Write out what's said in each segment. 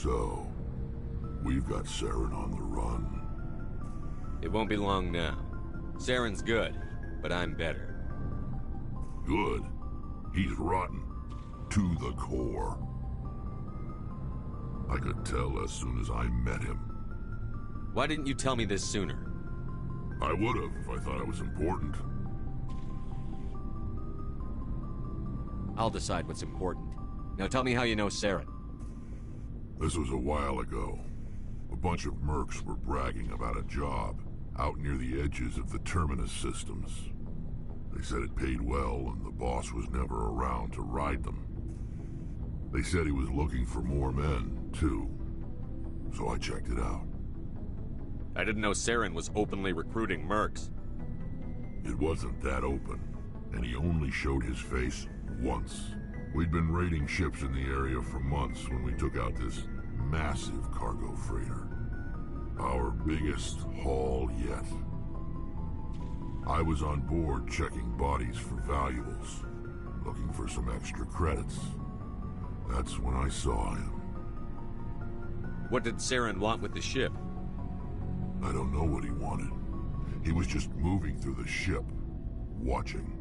So, we've got Saren on the run. It won't be long now. Saren's good, but I'm better. Good? He's rotten. To the core. I could tell as soon as I met him. Why didn't you tell me this sooner? I would've if I thought it was important. I'll decide what's important. Now tell me how you know Saren. This was a while ago. A bunch of mercs were bragging about a job out near the edges of the Terminus systems. They said it paid well and the boss was never around to ride them. They said he was looking for more men, too. So I checked it out. I didn't know Saren was openly recruiting mercs. It wasn't that open, and he only showed his face once. We'd been raiding ships in the area for months when we took out this massive cargo freighter. Our biggest haul yet. I was on board checking bodies for valuables, looking for some extra credits. That's when I saw him. What did Saren want with the ship? I don't know what he wanted. He was just moving through the ship, watching.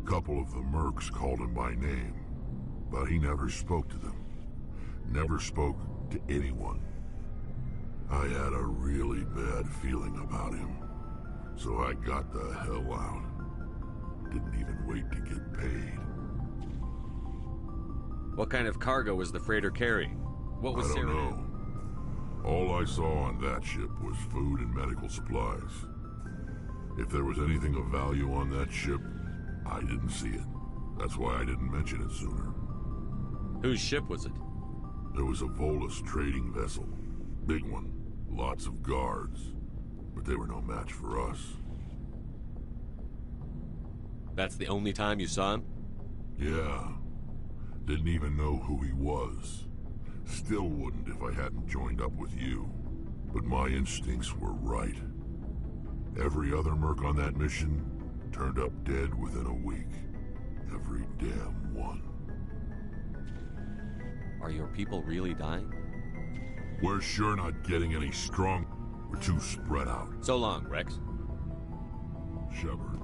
Couple of the mercs called him by name, but he never spoke to them. Never spoke to anyone. I had a really bad feeling about him, so I got the hell out. Didn't even wait to get paid. What kind of cargo was the freighter carrying? What was I don't Saren? know. All I saw on that ship was food and medical supplies. If there was anything of value on that ship, I didn't see it. That's why I didn't mention it sooner. Whose ship was it? There was a Volus trading vessel. Big one. Lots of guards. But they were no match for us. That's the only time you saw him? Yeah. Didn't even know who he was. Still wouldn't if I hadn't joined up with you. But my instincts were right. Every other merc on that mission turned up dead within a week. Every damn one. Are your people really dying? We're sure not getting any strong. We're too spread out. So long, Rex. Shepard.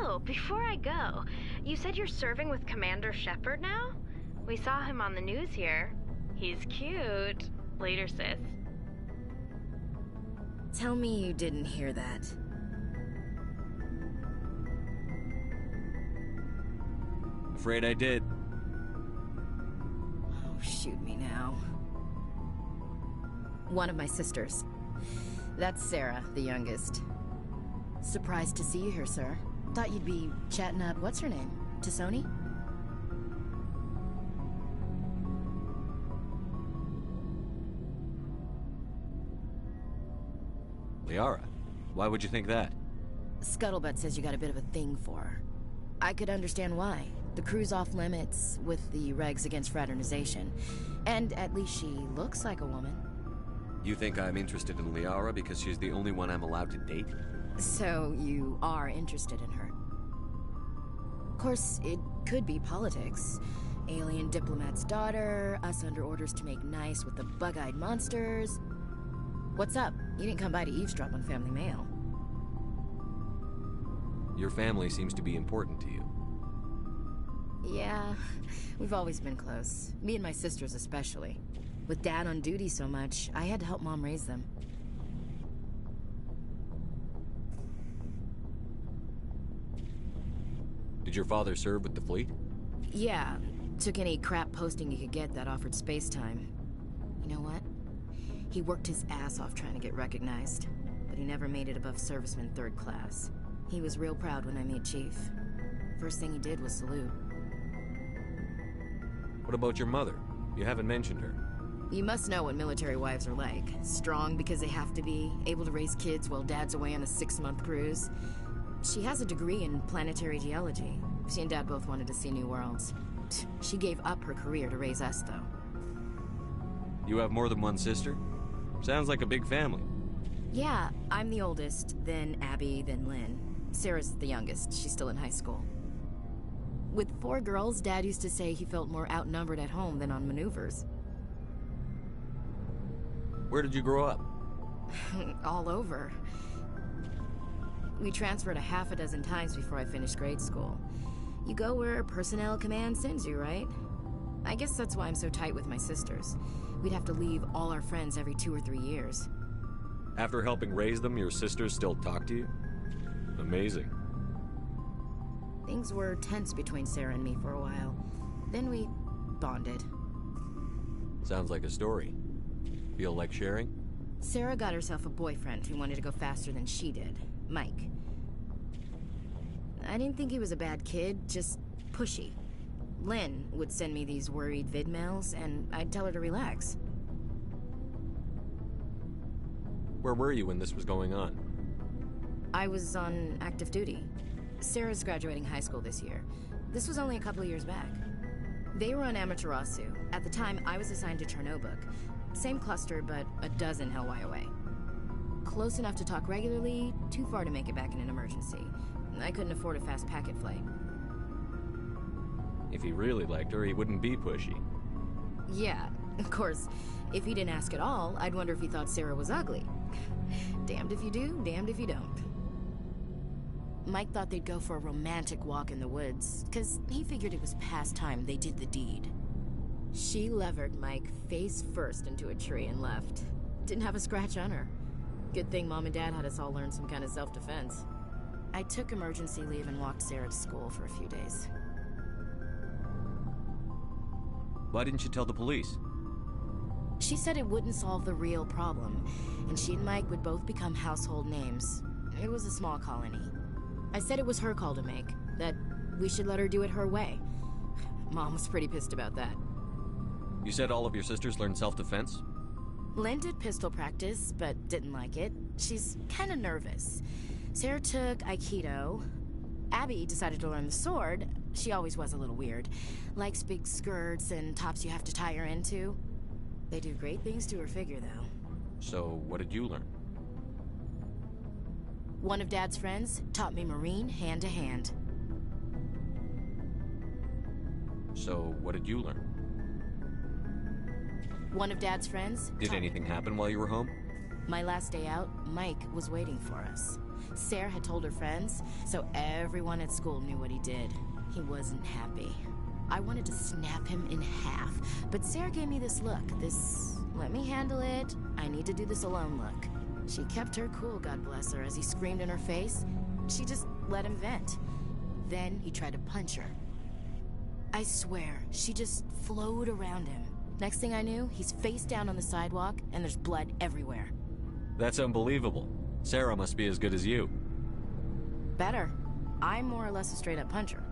Oh, before I go, you said you're serving with Commander Shepard now? We saw him on the news here. He's cute. Later, sis. Tell me you didn't hear that. Afraid I did. Oh, shoot me now. One of my sisters. That's Sarah, the youngest. Surprised to see you here, sir. Thought you'd be chatting up, what's her name? Tassoni? Liara, why would you think that? Scuttlebutt says you got a bit of a thing for her. I could understand why. The crew's off limits with the regs against fraternization. And at least she looks like a woman. You think I'm interested in Liara because she's the only one I'm allowed to date? So you are interested in her. Of course, it could be politics. Alien diplomat's daughter, us under orders to make nice with the bug-eyed monsters. What's up? You didn't come by to eavesdrop on family mail. Your family seems to be important to you. Yeah, we've always been close. Me and my sisters especially. With Dad on duty so much, I had to help Mom raise them. Did your father serve with the fleet? Yeah, took any crap posting he could get that offered space time. You know what? He worked his ass off trying to get recognized, but he never made it above serviceman 3rd class. He was real proud when I made Chief. First thing he did was salute. What about your mother? You haven't mentioned her. You must know what military wives are like. Strong because they have to be, able to raise kids while Dad's away on a 6-month cruise. She has a degree in planetary geology. She and Dad both wanted to see new worlds. She gave up her career to raise us, though. You have more than one sister? Sounds like a big family. Yeah, I'm the oldest, then Abby, then Lynn. Sarah's the youngest. She's still in high school. With 4 girls, Dad used to say he felt more outnumbered at home than on maneuvers. Where did you grow up? All over. We transferred a half a dozen times before I finished grade school. You go where personnel command sends you, right? I guess that's why I'm so tight with my sisters. We'd have to leave all our friends every 2 or 3 years. After helping raise them, your sisters still talk to you? Amazing. Things were tense between Sarah and me for a while. Then we bonded. Sounds like a story. Feel like sharing? Sarah got herself a boyfriend who wanted to go faster than she did. Mike. I didn't think he was a bad kid, just pushy. Lynn would send me these worried vid mails, and I'd tell her to relax. Where were you when this was going on? I was on active duty. Sarah's graduating high school this year. This was only a couple of years back. They were on Amaterasu. At the time, I was assigned to Chernobog. Same cluster, but a dozen Hellwire away. close enough to talk regularly, too far to make it back in an emergency. I couldn't afford a fast packet flight. If he really liked her, he wouldn't be pushy. Yeah, of course, if he didn't ask at all, I'd wonder if he thought Sarah was ugly. Damned if you do, damned if you don't. Mike thought they'd go for a romantic walk in the woods, because he figured it was past time they did the deed. She levered Mike face first into a tree and left. Didn't have a scratch on her. Good thing Mom and Dad had us all learn some kind of self-defense. I took emergency leave and walked Sarah to school for a few days. Why didn't you tell the police? She said it wouldn't solve the real problem, and she and Mike would both become household names. It was a small colony. I said it was her call to make, that we should let her do it her way. Mom was pretty pissed about that. You said all of your sisters learned self-defense? Lynn did pistol practice, but didn't like it. She's kind of nervous. Sarah took Aikido. Abby decided to learn the sword. She always was a little weird. Likes big skirts and tops you have to tie her into. They do great things to her figure, though. So, what did you learn? One of Dad's friends taught me Marine hand to hand. So, what did you learn? One of Dad's friends Did anything happen while you were home? My last day out, Mike was waiting for us. Sarah had told her friends, so everyone at school knew what he did. He wasn't happy. I wanted to snap him in half, but Sarah gave me this look, this let me handle it, I need to do this alone look. She kept her cool, God bless her, as he screamed in her face. She just let him vent. Then he tried to punch her. I swear, she just flowed around him. Next thing I knew, he's face down on the sidewalk, and there's blood everywhere. That's unbelievable. Sarah must be as good as you. Better. I'm more or less a straight-up puncher.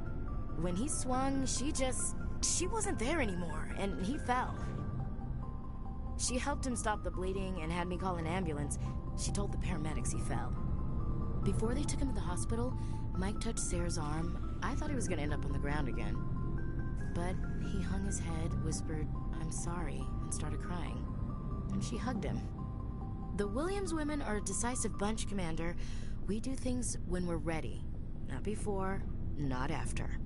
When he swung, she wasn't there anymore, and he fell. She helped him stop the bleeding and had me call an ambulance. She told the paramedics he fell. Before they took him to the hospital, Mike touched Sarah's arm. I thought he was gonna end up on the ground again. But he hung his head, whispered, "I'm sorry," and started crying. And she hugged him. The Williams women are a decisive bunch, Commander. We do things when we're ready. Not before, not after.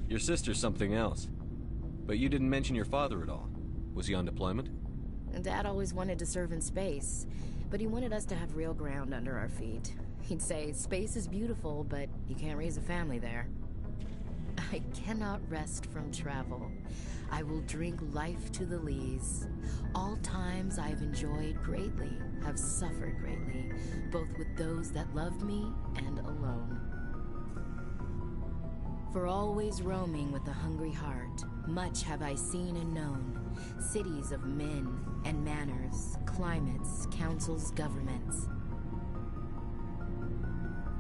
Your sister's something else. But you didn't mention your father at all. Was he on deployment? Dad always wanted to serve in space, but he wanted us to have real ground under our feet. He'd say, space is beautiful, but you can't raise a family there. I cannot rest from travel. I will drink life to the lees. All times I've enjoyed greatly, have suffered greatly, both with those that loved me and alone. For always roaming with a hungry heart, much have I seen and known, cities of men and manners, climates, councils, governments.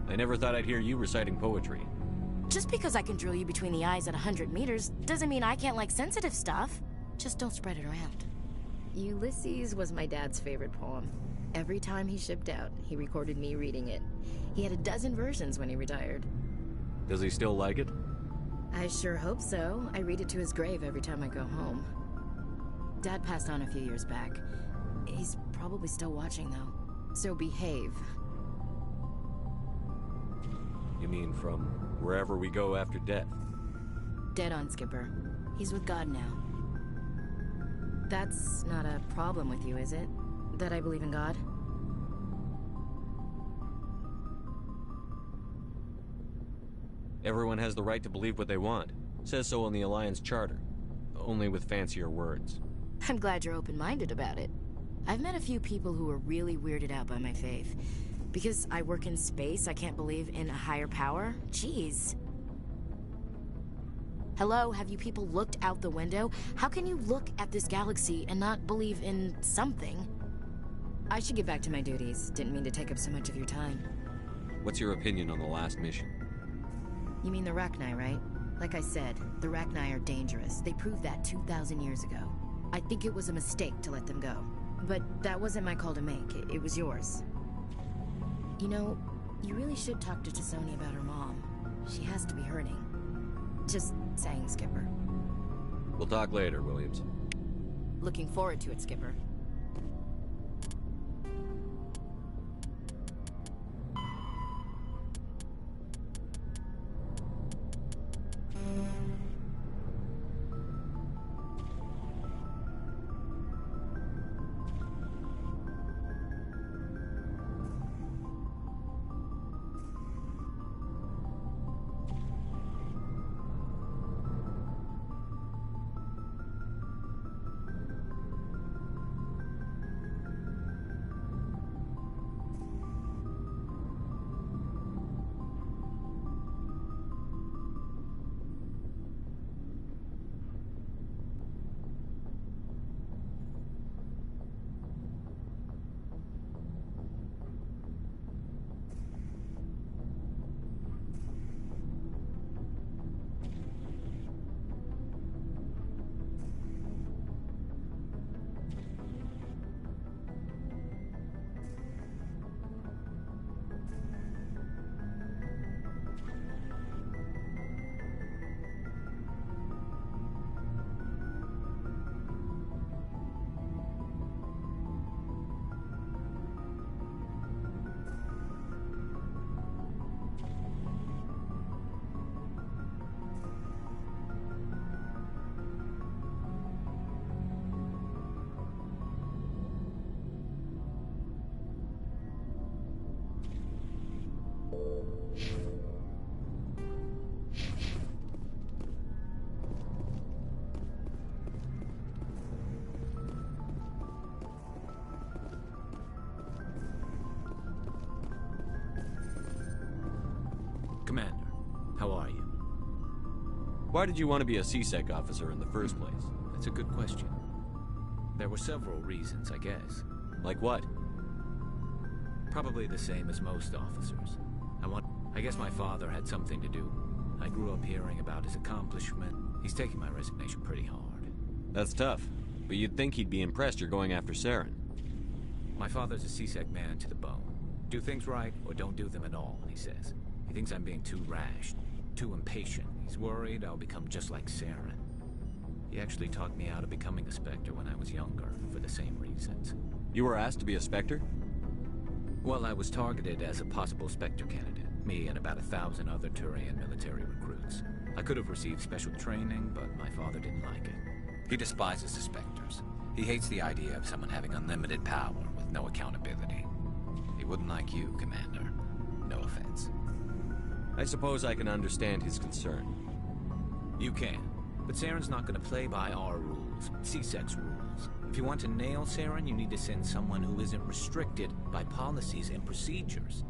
I never thought I'd hear you reciting poetry. Just because I can drill you between the eyes at 100 meters doesn't mean I can't like sensitive stuff. Just don't spread it around. Ulysses was my dad's favorite poem. Every time he shipped out, he recorded me reading it. He had a dozen versions when he retired. Does he still like it? I sure hope so. I read it to his grave every time I go home. Dad passed on a few years back. He's probably still watching, though. So behave. You mean from wherever we go after death? Dead on, Skipper. He's with God now. That's not a problem with you, is it? That I believe in God? Everyone has the right to believe what they want. Says so in the Alliance Charter. Only with fancier words. I'm glad you're open-minded about it. I've met a few people who are really weirded out by my faith. Because I work in space, I can't believe in a higher power? Jeez. Hello, have you people looked out the window? How can you look at this galaxy and not believe in something? I should get back to my duties. Didn't mean to take up so much of your time. What's your opinion on the last mission? You mean the Rachni, right? Like I said, the Rachni are dangerous. They proved that 2,000 years ago. I think it was a mistake to let them go. But that wasn't my call to make. It was yours. You know, you really should talk to T'Soni about her mom. She has to be hurting. Just saying, Skipper. We'll talk later, Williams. Looking forward to it, Skipper. Why did you want to be a CSEC officer in the first place? That's a good question. There were several reasons, I guess. Like what? Probably the same as most officers. I guess my father had something to do. I grew up hearing about his accomplishment. He's taking my resignation pretty hard. That's tough, but you'd think he'd be impressed you're going after Saren. My father's a CSEC man to the bone. Do things right, or don't do them at all, he says. He thinks I'm being too rash, too impatient. He's worried I'll become just like Saren. He actually talked me out of becoming a Spectre when I was younger, for the same reasons. You were asked to be a Spectre? Well, I was targeted as a possible Spectre candidate. Me and about 1,000 other Turian military recruits. I could have received special training, but my father didn't like it. He despises the Spectres. He hates the idea of someone having unlimited power with no accountability. He wouldn't like you, Commander. No offense. I suppose I can understand his concern. You can. But Saren's not going to play by our rules, CSEC's rules. If you want to nail Saren, you need to send someone who isn't restricted by policies and procedures.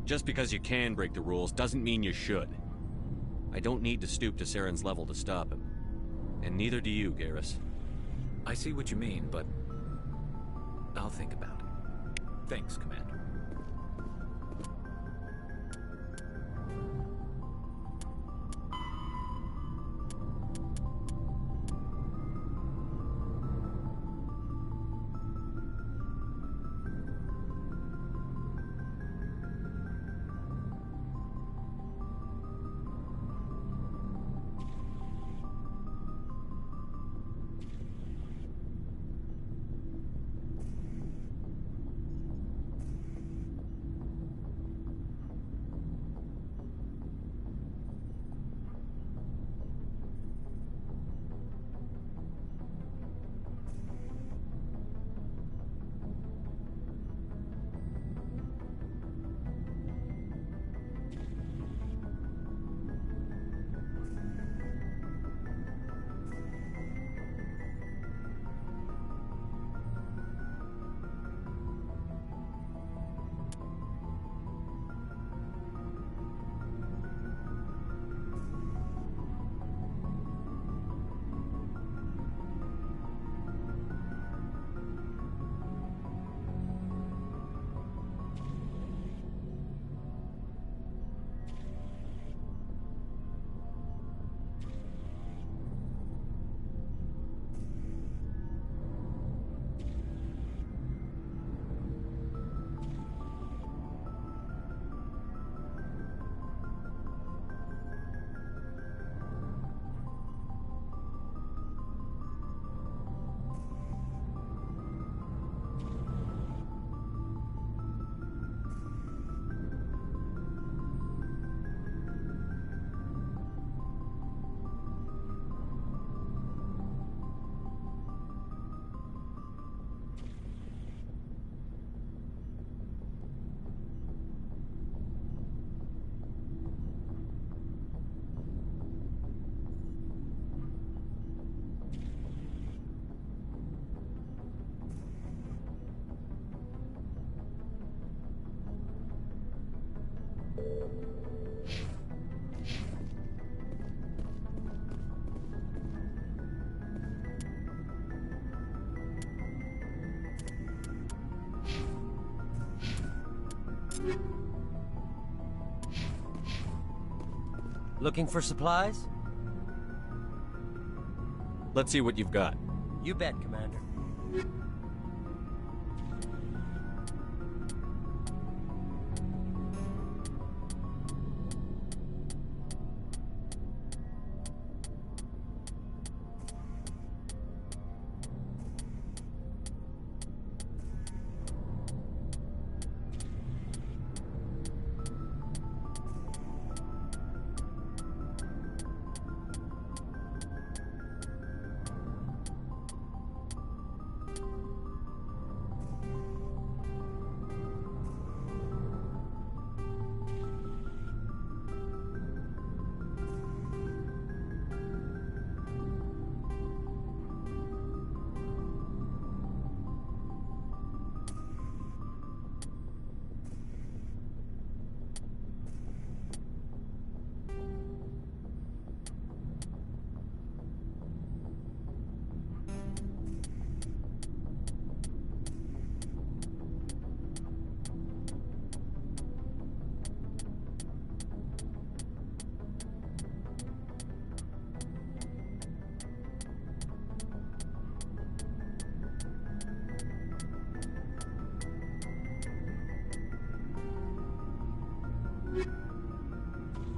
Just because you can break the rules doesn't mean you should. I don't need to stoop to Saren's level to stop him. And neither do you, Garrus. I see what you mean, but I'll think about it. Thanks, Commander. Looking for supplies? Let's see what you've got. You bet, Commander.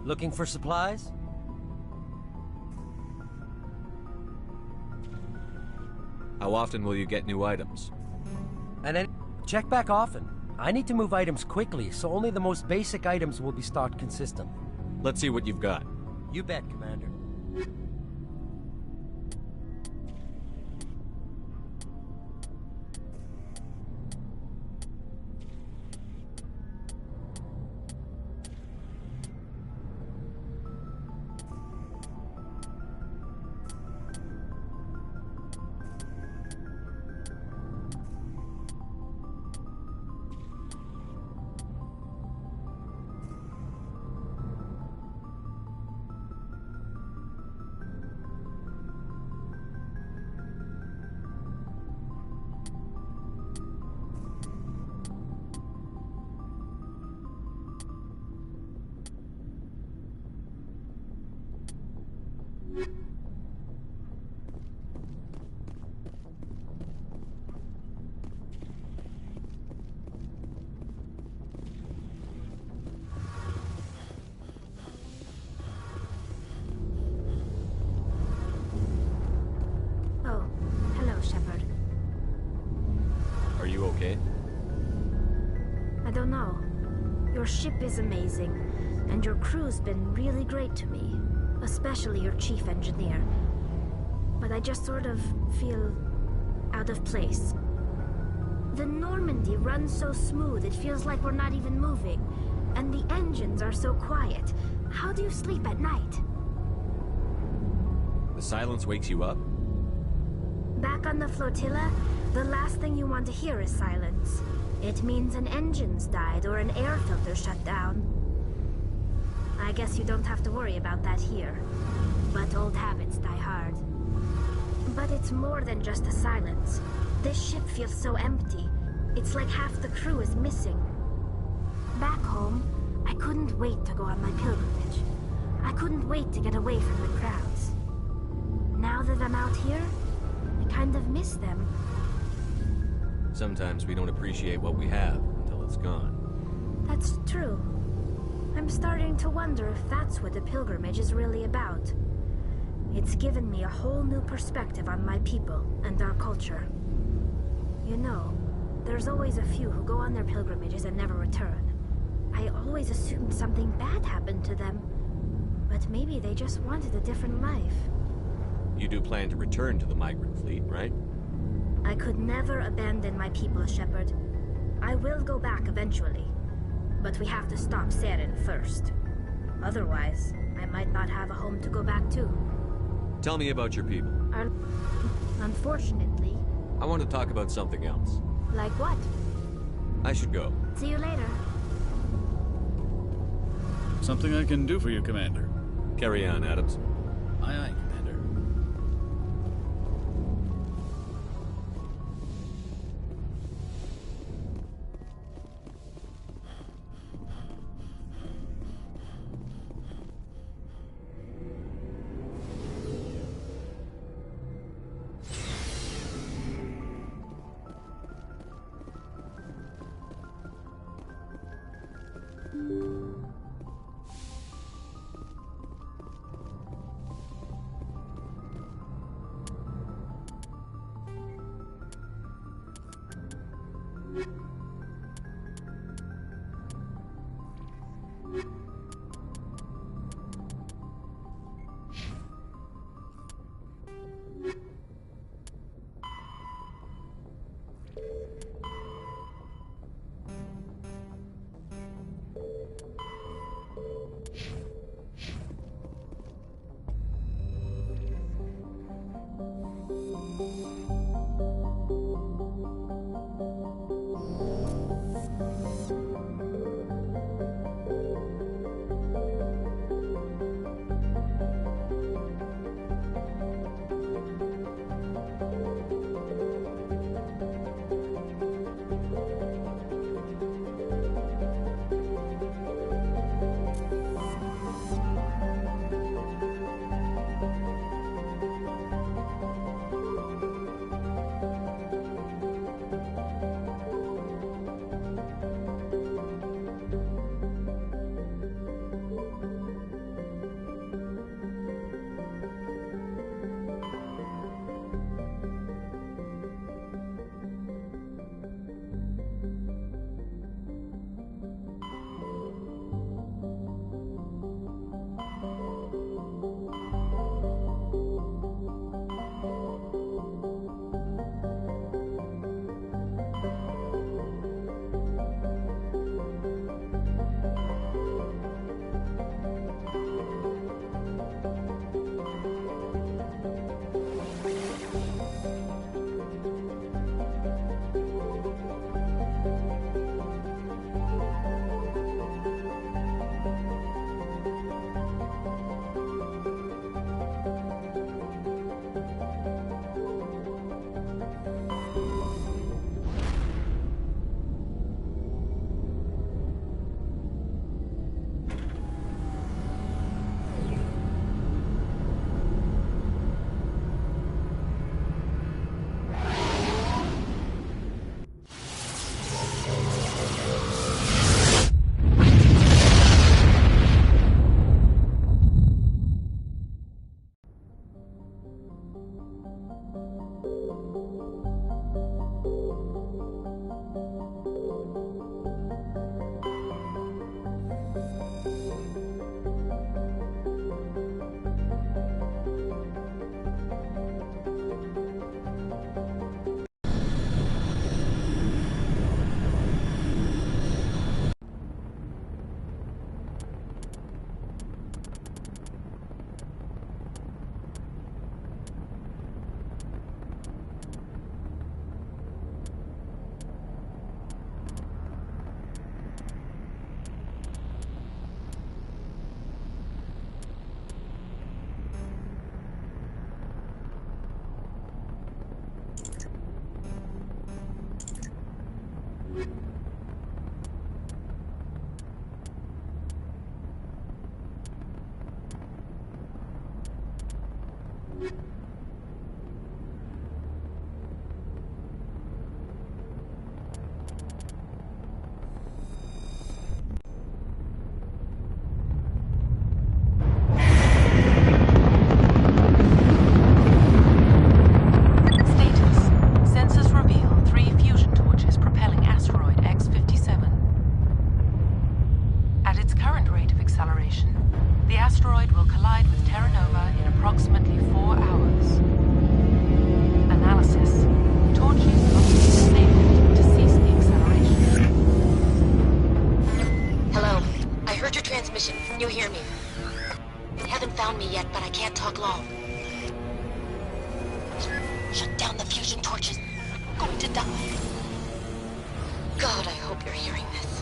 Looking for supplies? How often will you get new items? And then check back often. I need to move items quickly, so only the most basic items will be stocked consistently. Let's see what you've got. You bet, Commander. Oh, hello, Shepard. Are you okay? I don't know. Your ship is amazing, and your crew's been really great to me, especially your chief engineer. But I just sort of feel out of place. The Normandy runs so smooth, it feels like we're not even moving. And the engines are so quiet. How do you sleep at night? The silence wakes you up? Back on the flotilla, the last thing you want to hear is silence. It means an engine's died or an air filter shut down. I guess you don't have to worry about that here. But old habits die hard. But it's more than just a silence. This ship feels so empty. It's like half the crew is missing. Back home, I couldn't wait to go on my pilgrimage. I couldn't wait to get away from the crowds. Now that I'm out here, I kind of miss them. Sometimes we don't appreciate what we have until it's gone. That's true. I'm starting to wonder if that's what the pilgrimage is really about. It's given me a whole new perspective on my people and our culture. You know, there's always a few who go on their pilgrimages and never return. I always assumed something bad happened to them. But maybe they just wanted a different life. You do plan to return to the migrant fleet, right? I could never abandon my people, Shepard. I will go back eventually. But we have to stop Saren first. Otherwise, I might not have a home to go back to. Tell me about your people. Unfortunately. I want to talk about something else. Like what? I should go. See you later. Something I can do for you, Commander. Carry on, Adams. Aye, aye, Commander. You hear me? They haven't found me yet, but I can't talk long. Shut down the fusion torches. I'm going to die. God, I hope you're hearing this.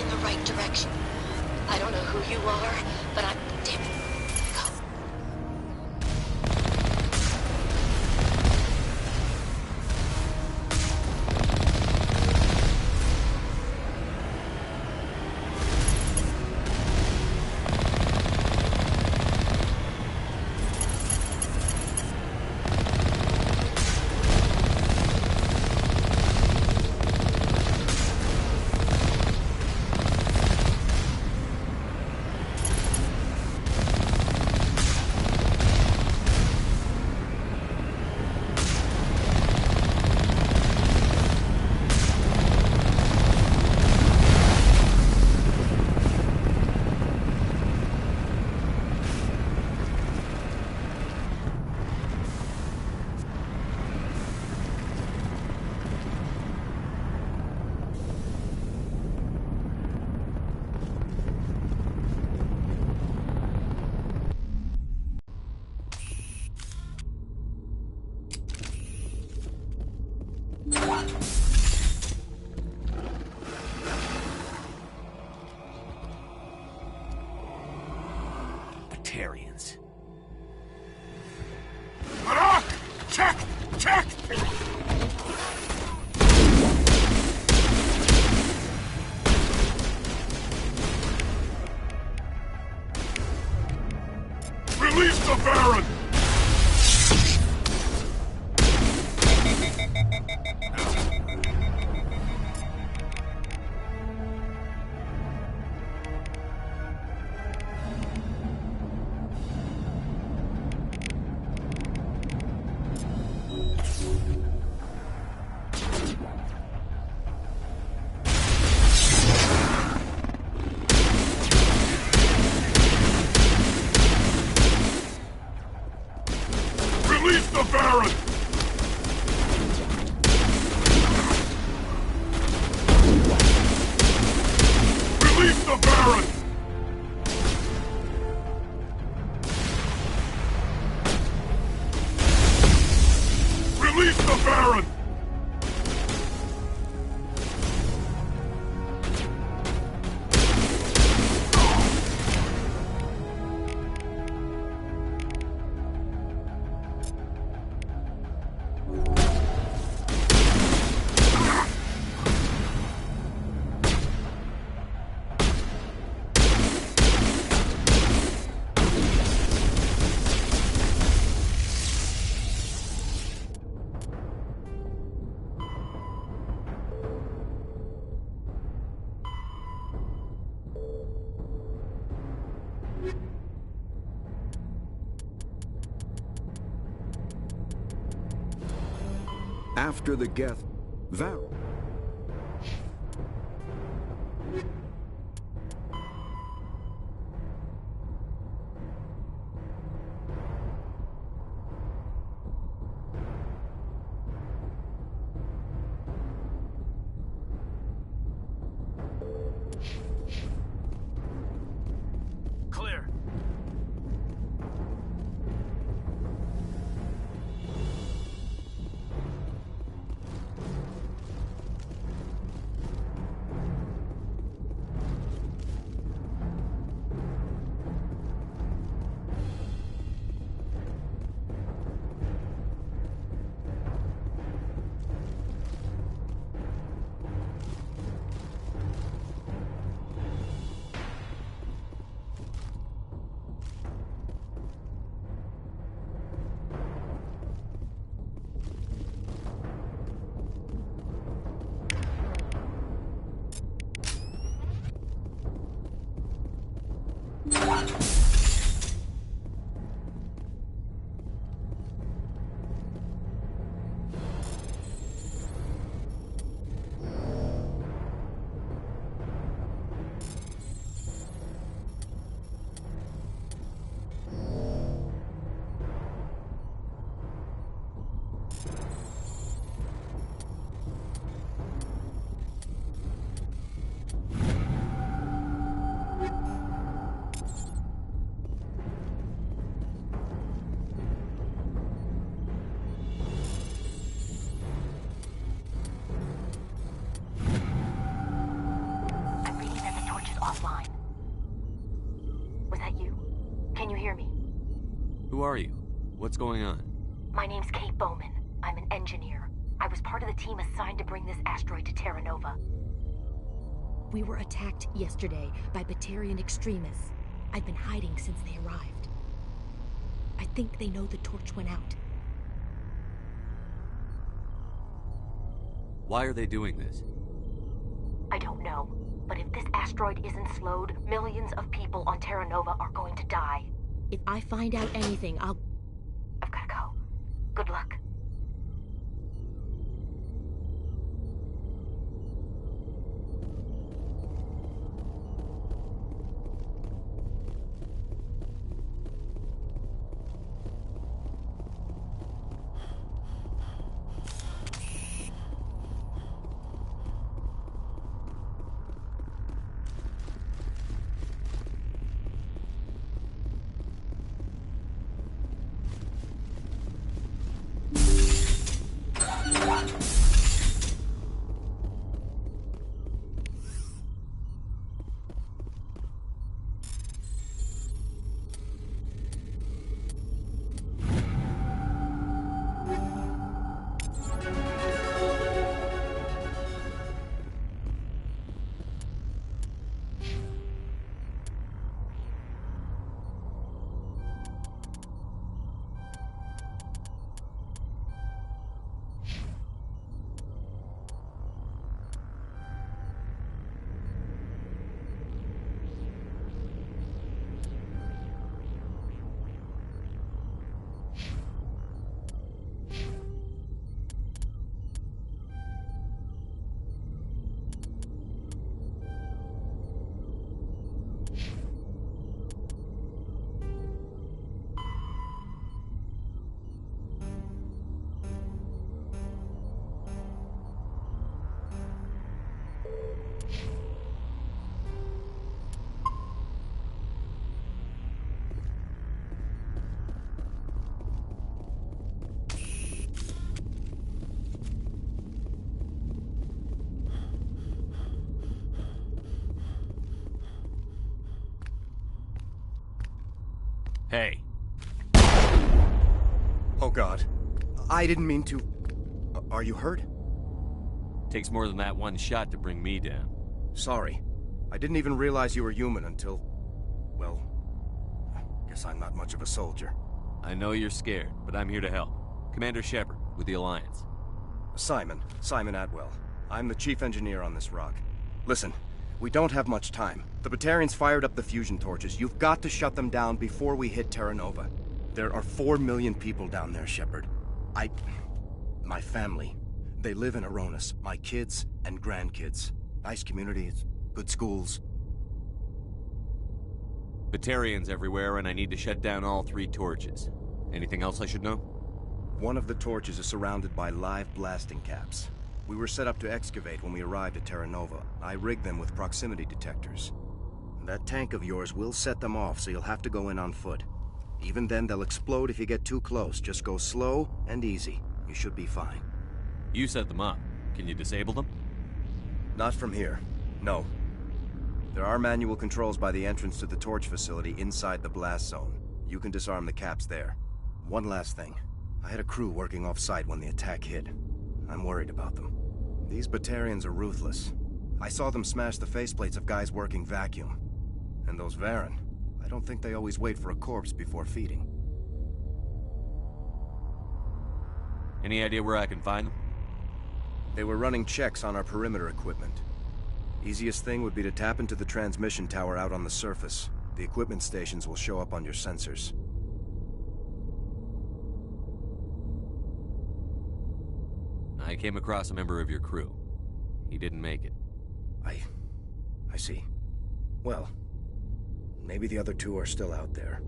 In the right direction. I don't know who you are, but I'm... Damn it. Go. Batarians. Check! Check! Release the Baron! Release the Baron! Release the Baron! Release the Baron! After the Geth, Clear. Who are you? What's going on? My name's Kate Bowman. I'm an engineer. I was part of the team assigned to bring this asteroid to Terra Nova. We were attacked yesterday by Batarian extremists. I've been hiding since they arrived. I think they know the torch went out. Why are they doing this? I don't know. But if this asteroid isn't slowed, millions of people on Terra Nova are going to die. If I find out anything, I've gotta go. Good luck. Hey. Oh God. I didn't mean to... Are you hurt? Takes more than that one shot to bring me down. Sorry. I didn't even realize you were human until... well... guess I'm not much of a soldier. I know you're scared, but I'm here to help. Commander Shepard, with the Alliance. Simon Atwell. I'm the chief engineer on this rock. Listen, we don't have much time. The Batarians fired up the fusion torches. You've got to shut them down before we hit Terra Nova. There are 4 million people down there, Shepard. My family, they live in Aronis. My kids and grandkids. Nice communities, good schools. Batarians everywhere, and I need to shut down all 3 torches. Anything else I should know? One of the torches is surrounded by live blasting caps. We were set up to excavate when we arrived at Terra Nova. I rigged them with proximity detectors. That tank of yours will set them off, so you'll have to go in on foot. Even then, they'll explode if you get too close. Just go slow and easy. You should be fine. You set them up. Can you disable them? Not from here. No. There are manual controls by the entrance to the torch facility inside the blast zone. You can disarm the caps there. One last thing. I had a crew working off-site when the attack hit. I'm worried about them. These Batarians are ruthless. I saw them smash the faceplates of guys working vacuum. And those Varen, I don't think they always wait for a corpse before feeding. Any idea where I can find them? They were running checks on our perimeter equipment. Easiest thing would be to tap into the transmission tower out on the surface. The equipment stations will show up on your sensors. I came across a member of your crew. He didn't make it. I see. Well, maybe the other 2 are still out there.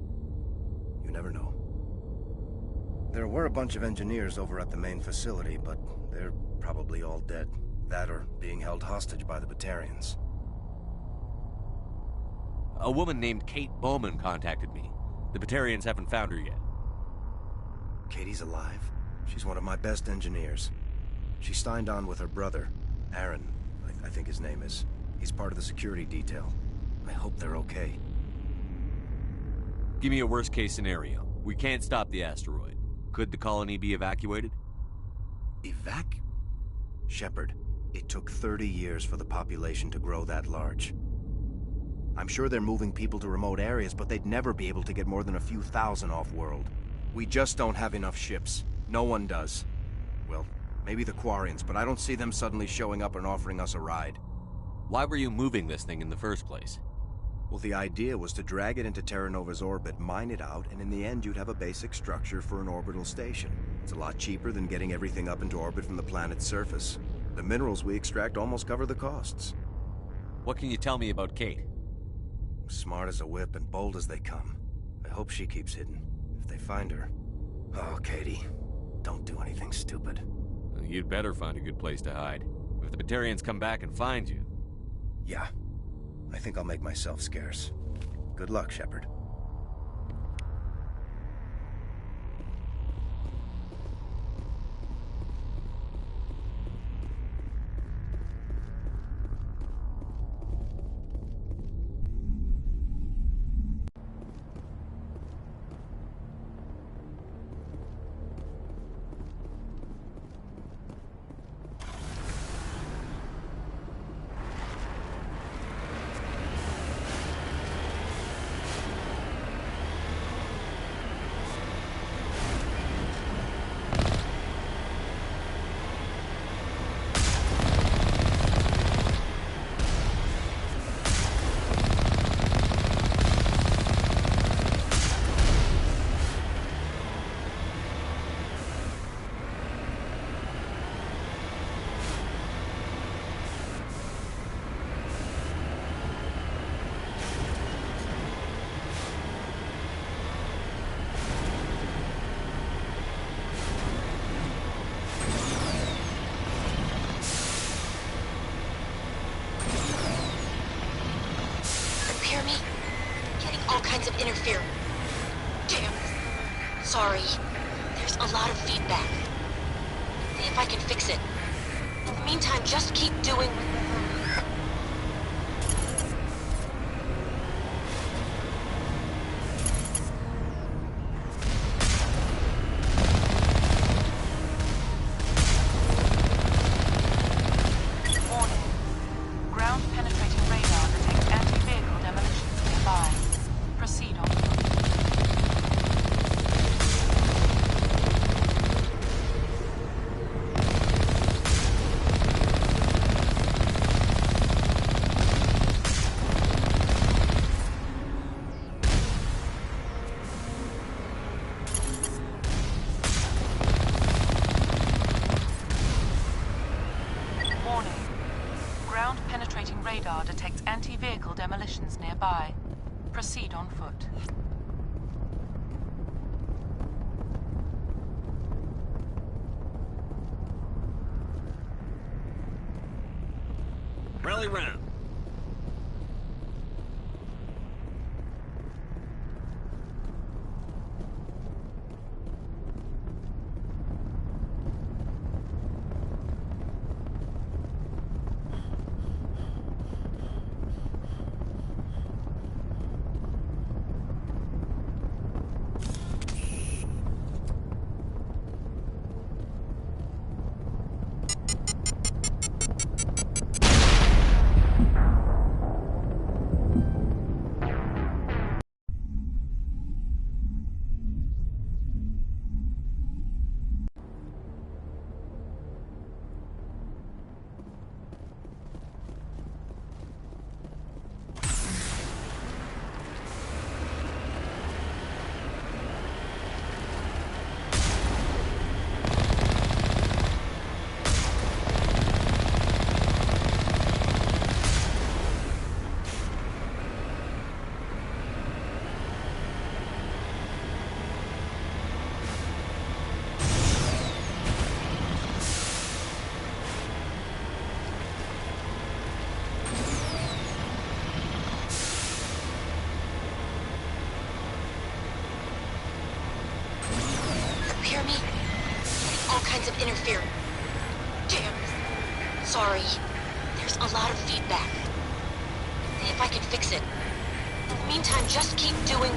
You never know. There were a bunch of engineers over at the main facility, but they're probably all dead. That or being held hostage by the Batarians. A woman named Kate Bowman contacted me. The Batarians haven't found her yet. Katie's alive? She's one of my best engineers. She signed on with her brother, Aaron, I think his name is. He's part of the security detail. I hope they're okay. Give me a worst-case scenario. We can't stop the asteroid. Could the colony be evacuated? Shepard, it took 30 years for the population to grow that large. I'm sure they're moving people to remote areas, but they'd never be able to get more than a few thousand off-world. We just don't have enough ships. No one does. Well, maybe the Quarians, but I don't see them suddenly showing up and offering us a ride. Why were you moving this thing in the first place? Well, the idea was to drag it into Terra Nova's orbit, mine it out, and in the end you'd have a basic structure for an orbital station. It's a lot cheaper than getting everything up into orbit from the planet's surface. The minerals we extract almost cover the costs. What can you tell me about Kate? Smart as a whip and bold as they come. I hope she keeps hidden. If they find her... Oh, Katie. Don't do anything stupid. You'd better find a good place to hide. If the Batarians come back and find you... Yeah. I think I'll make myself scarce. Good luck, Shepard. Of interference. Damn. Sorry. There's a lot of feedback. See if I can fix it. In the meantime, just keep doing... Ground-penetrating radar detects anti-vehicle demolitions nearby. Proceed on foot. Rally round. Hear me? All kinds of interference. Damn. Sorry. There's a lot of feedback. See if I can fix it. In the meantime, just keep doing...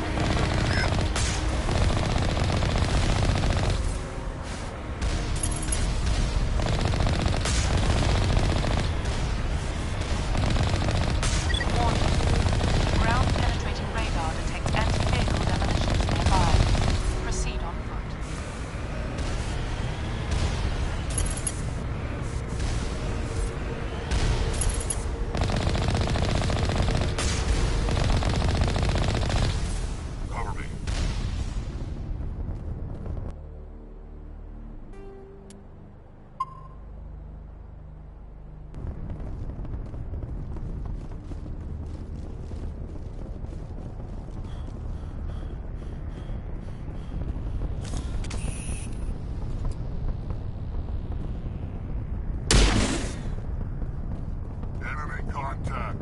Contact.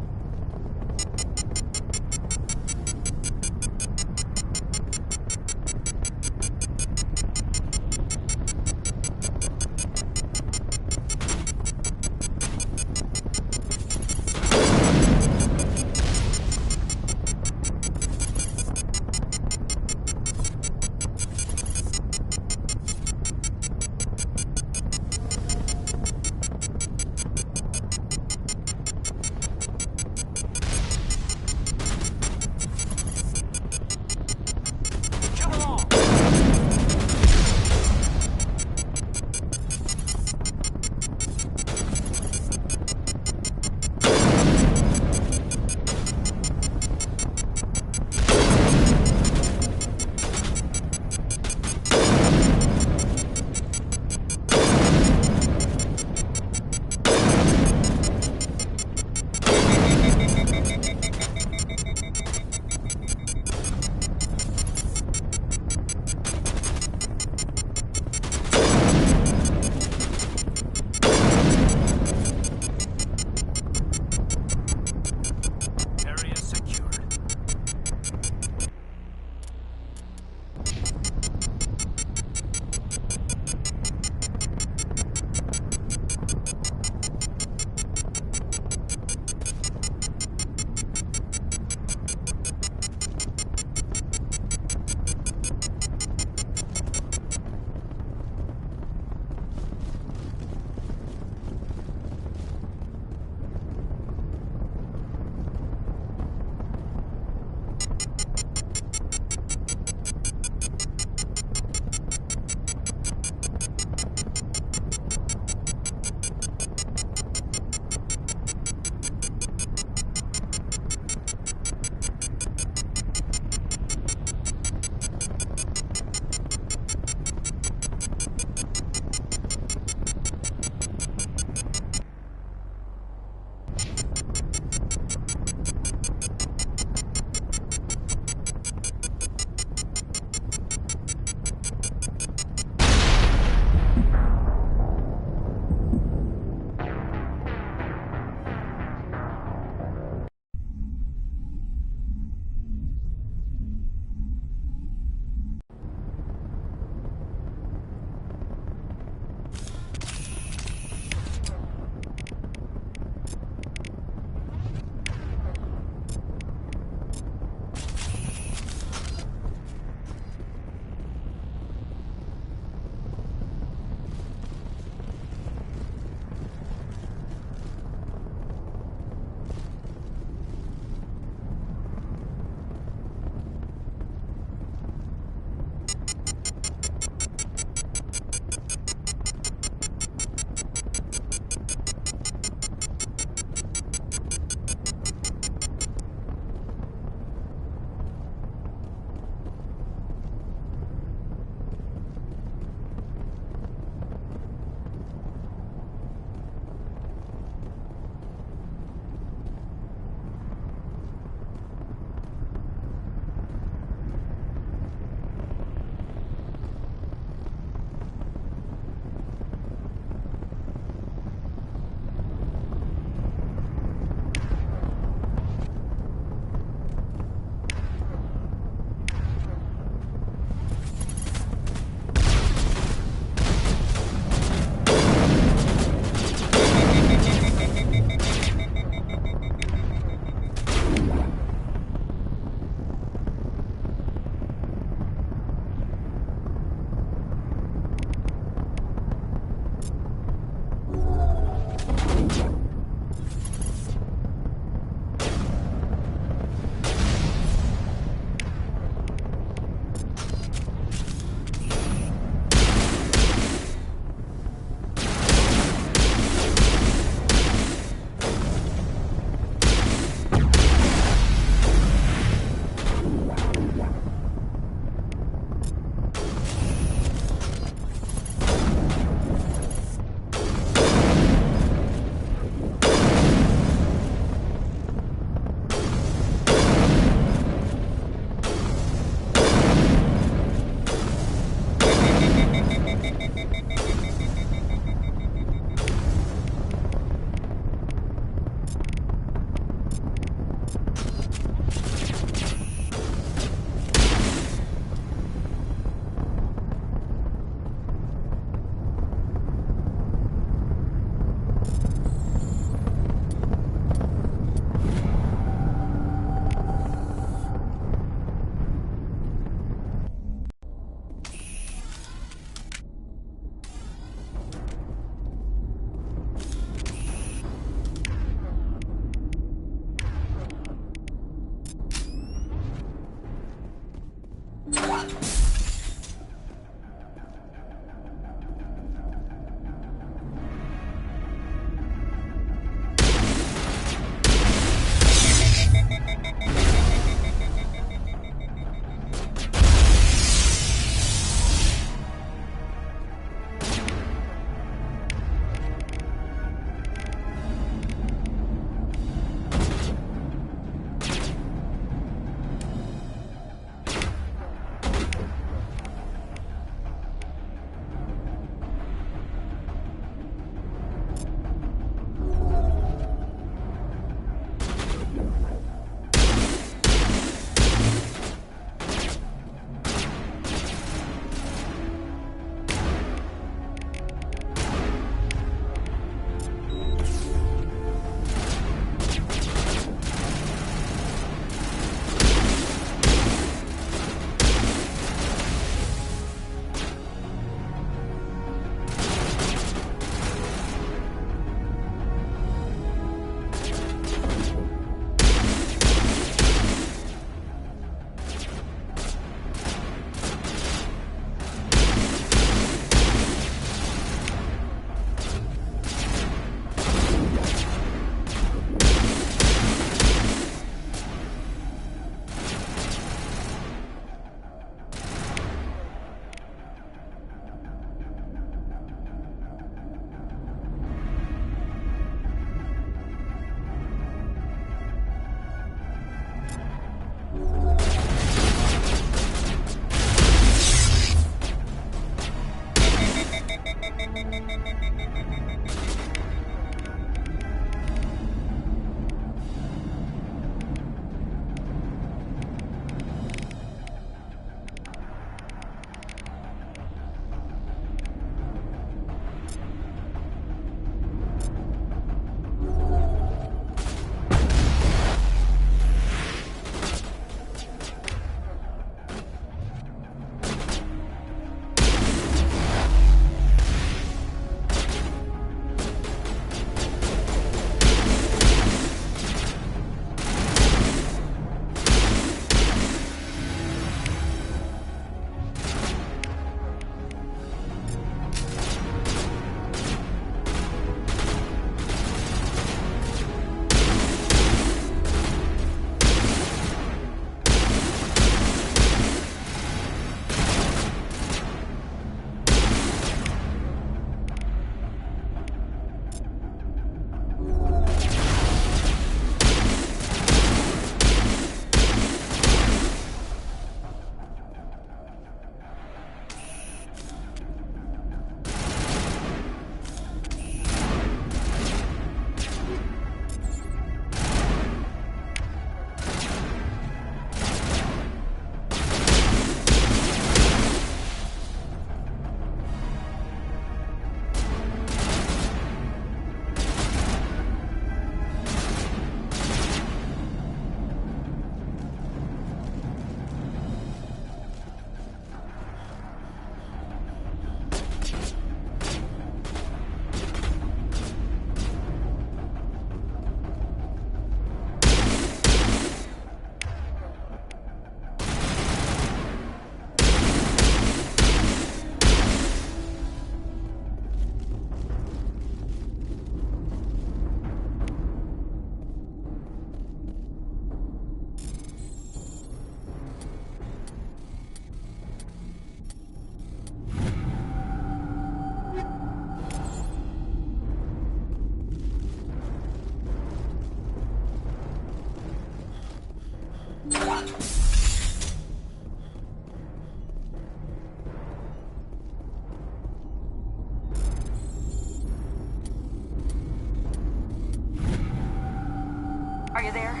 Are you there?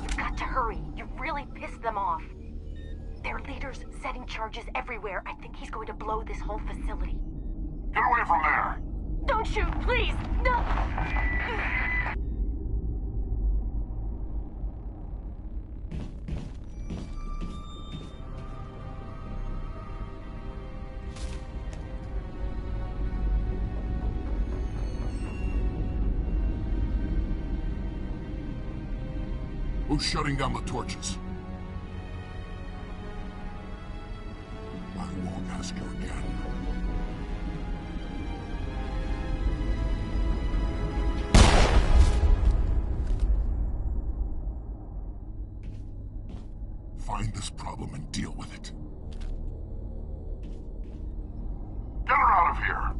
You've got to hurry. You really pissed them off. Their leader's setting charges everywhere. I think he's going to blow this whole facility. Get away from there! Don't shoot, please! No! Who's shutting down the torches? won't ask you again. Find this problem and deal with it. Get her out of here!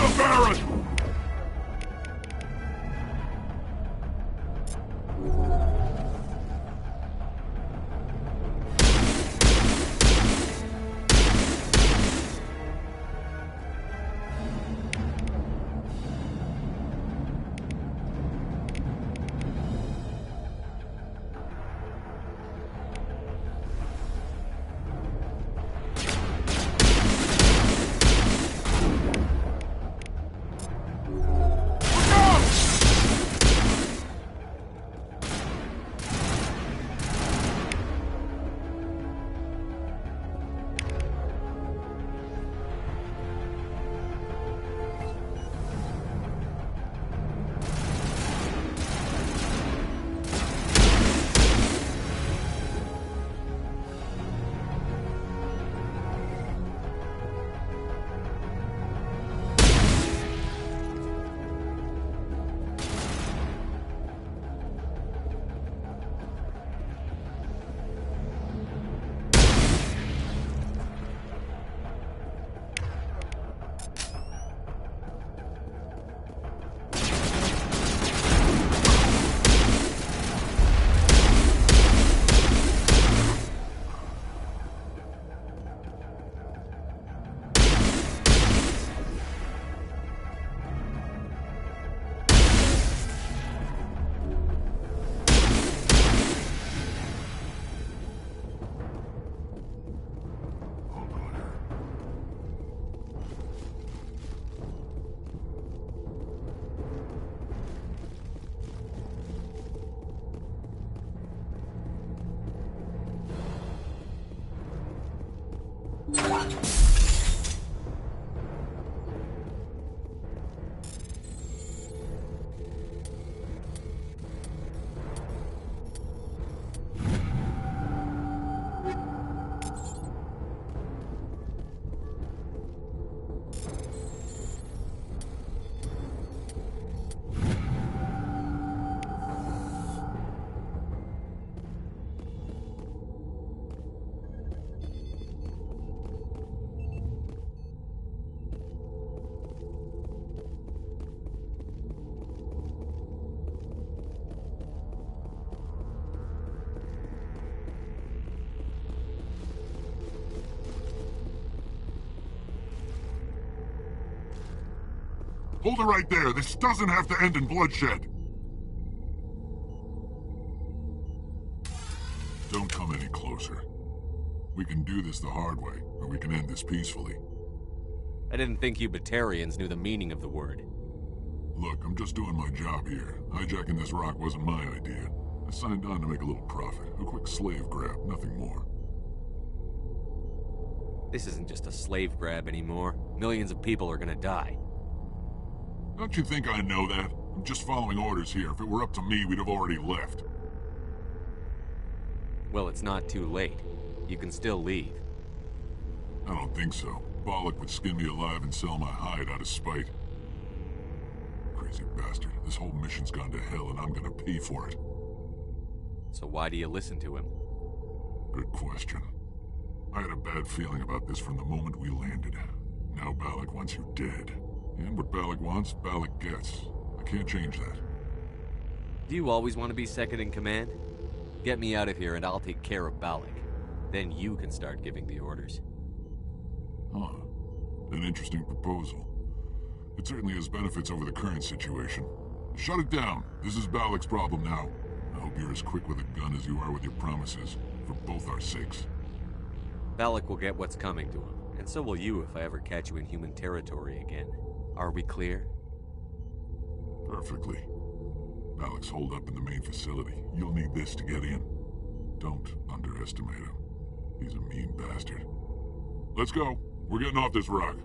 the Baron! Hold it right there. This doesn't have to end in bloodshed. Don't come any closer. We can do this the hard way, or we can end this peacefully. I didn't think you Batarians knew the meaning of the word. Look, I'm just doing my job here. Hijacking this rock wasn't my idea. I signed on to make a little profit. A quick slave grab, nothing more. This isn't just a slave grab anymore. Millions of people are gonna die. Don't you think I know that? I'm just following orders here. If it were up to me, we'd have already left. Well, it's not too late. You can still leave. I don't think so. Bollock would skin me alive and sell my hide out of spite. Crazy bastard. This whole mission's gone to hell and I'm gonna pay for it. So why do you listen to him? Good question. I had a bad feeling about this from the moment we landed. Now Bollock wants you dead. And what Bollock wants, Bollock gets. I can't change that. Do you always want to be second in command? Get me out of here and I'll take care of Bollock. Then you can start giving the orders. Huh. An interesting proposal. It certainly has benefits over the current situation. Shut it down. This is Bollock's problem now. I hope you're as quick with a gun as you are with your promises, for both our sakes. Bollock will get what's coming to him, and so will you if I ever catch you in human territory again. Are we clear? Perfectly. Bollock's holed up in the main facility. You'll need this to get in. Don't underestimate him. He's a mean bastard. Let's go. We're getting off this rock.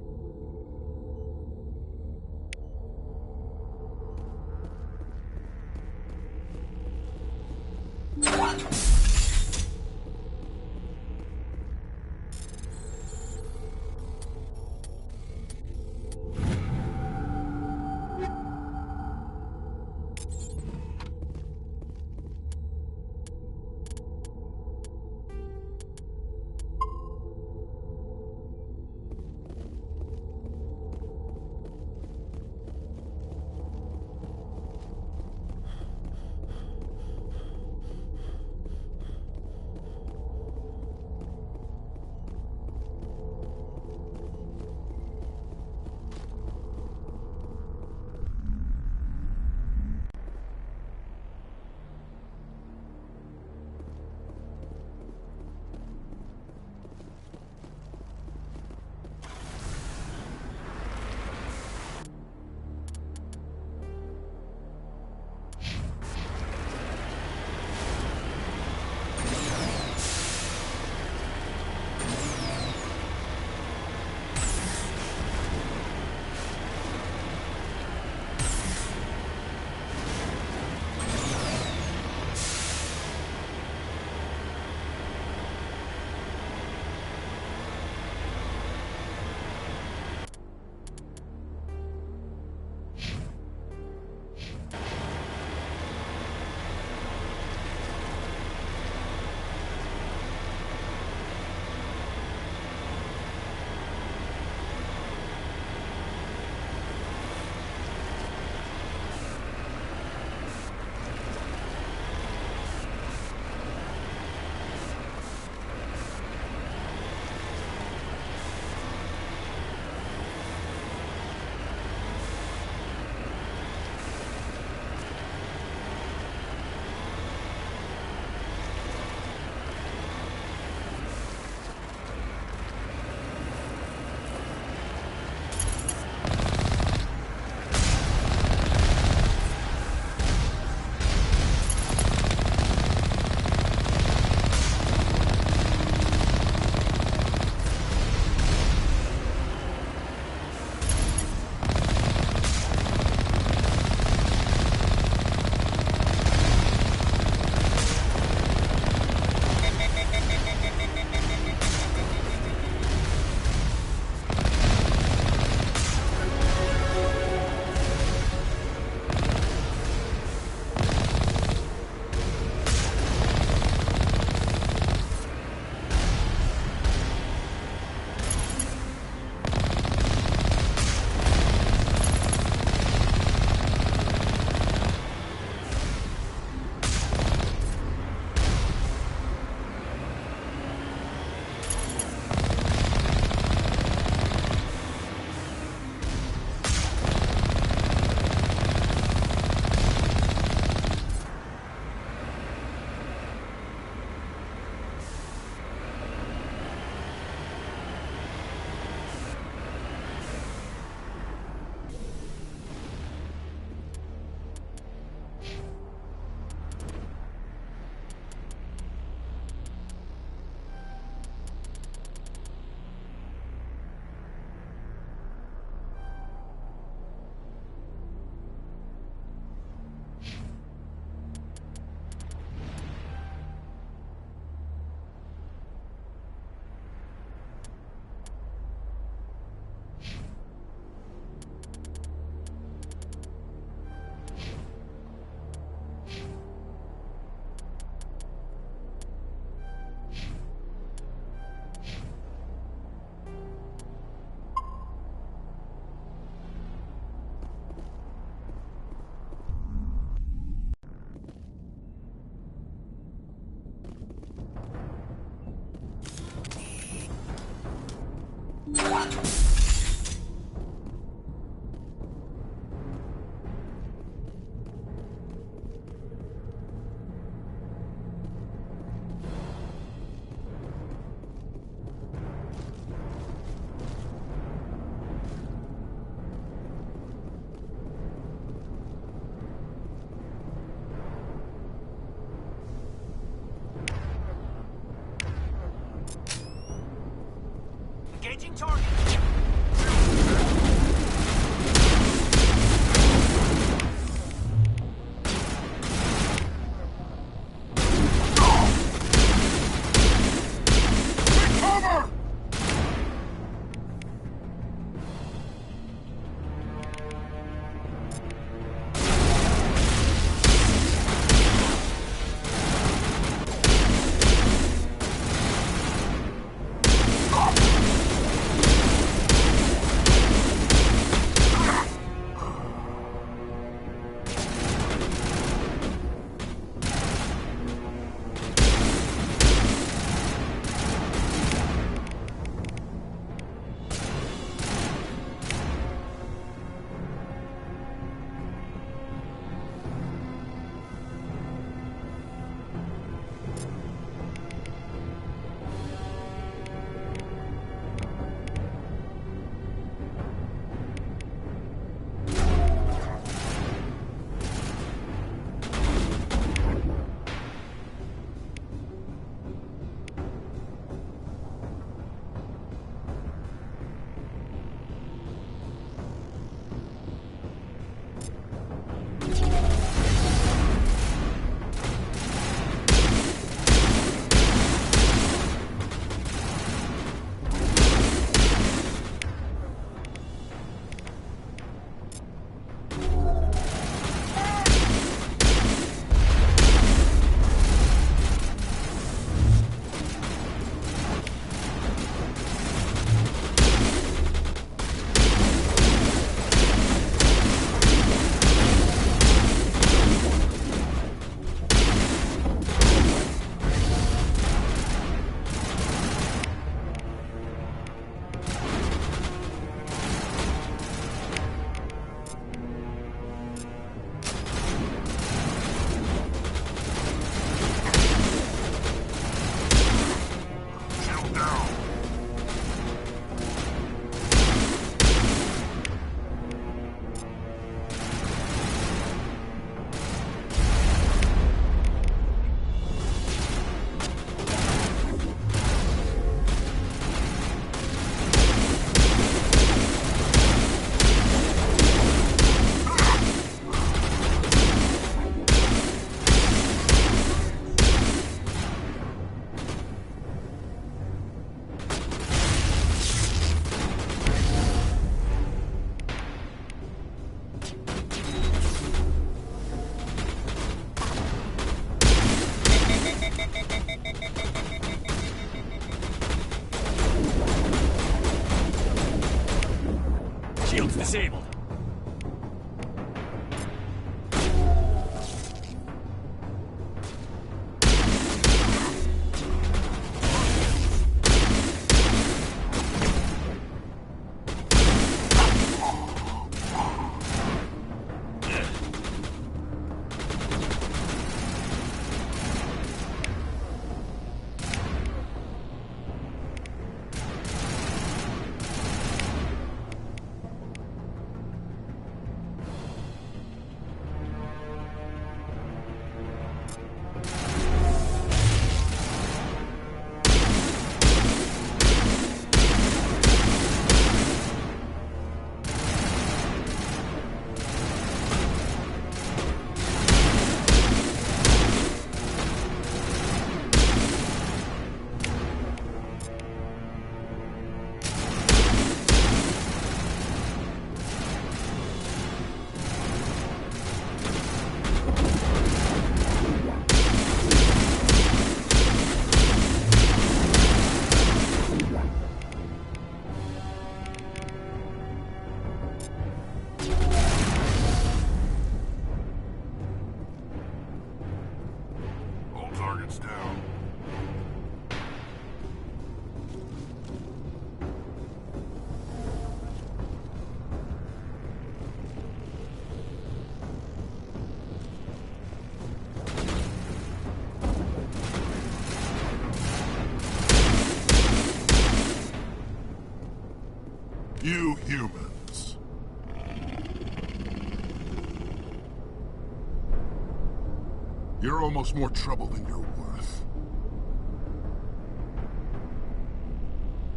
You're almost more trouble than you're worth.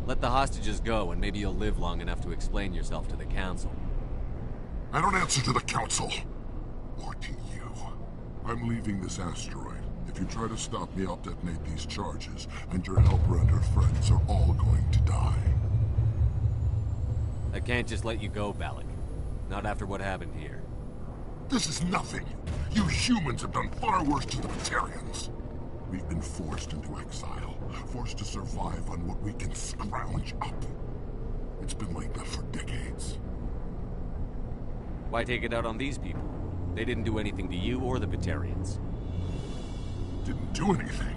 Let the hostages go, and maybe you'll live long enough to explain yourself to the Council. I don't answer to the Council. Or to you. I'm leaving this asteroid. If you try to stop me, I'll detonate these charges, and your helper and her friends are all going to die. I can't just let you go, Balak. Not after what happened here. This is nothing. You humans have done far worse to the Batarians. We've been forced into exile, forced to survive on what we can scrounge up. It's been like that for decades. Why take it out on these people? They didn't do anything to you or the Batarians. Didn't do anything.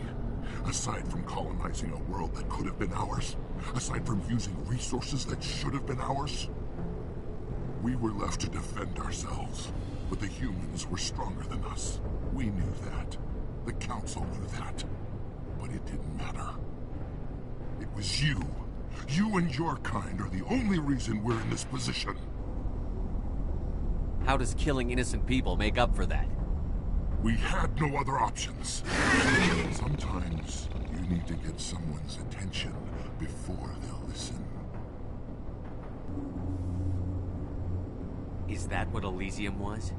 Aside from colonizing a world that could have been ours. Aside from using resources that should have been ours. We were left to defend ourselves. But the humans were stronger than us. We knew that. The Council knew that. But it didn't matter. It was you. You and your kind are the only reason we're in this position. How does killing innocent people make up for that? We had no other options. Sometimes you need to get someone's attention before they'll listen. Is that what Elysium was?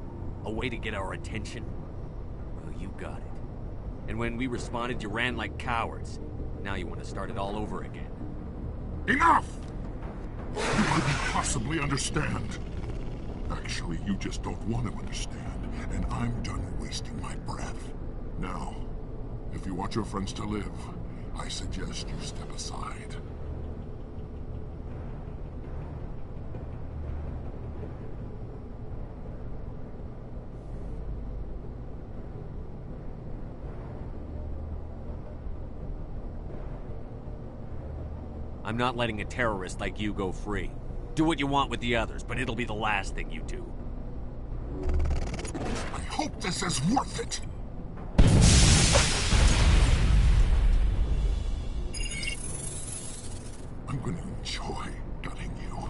A way to get our attention? Well, you got it. And when we responded, you ran like cowards. Now you want to start it all over again. Enough! You couldn't possibly understand. Actually, you just don't want to understand. And I'm done wasting my breath. Now, if you want your friends to live, I suggest you step aside. I'm not letting a terrorist like you go free. Do what you want with the others, but it'll be the last thing you do. I hope this is worth it! I'm gonna enjoy gutting you.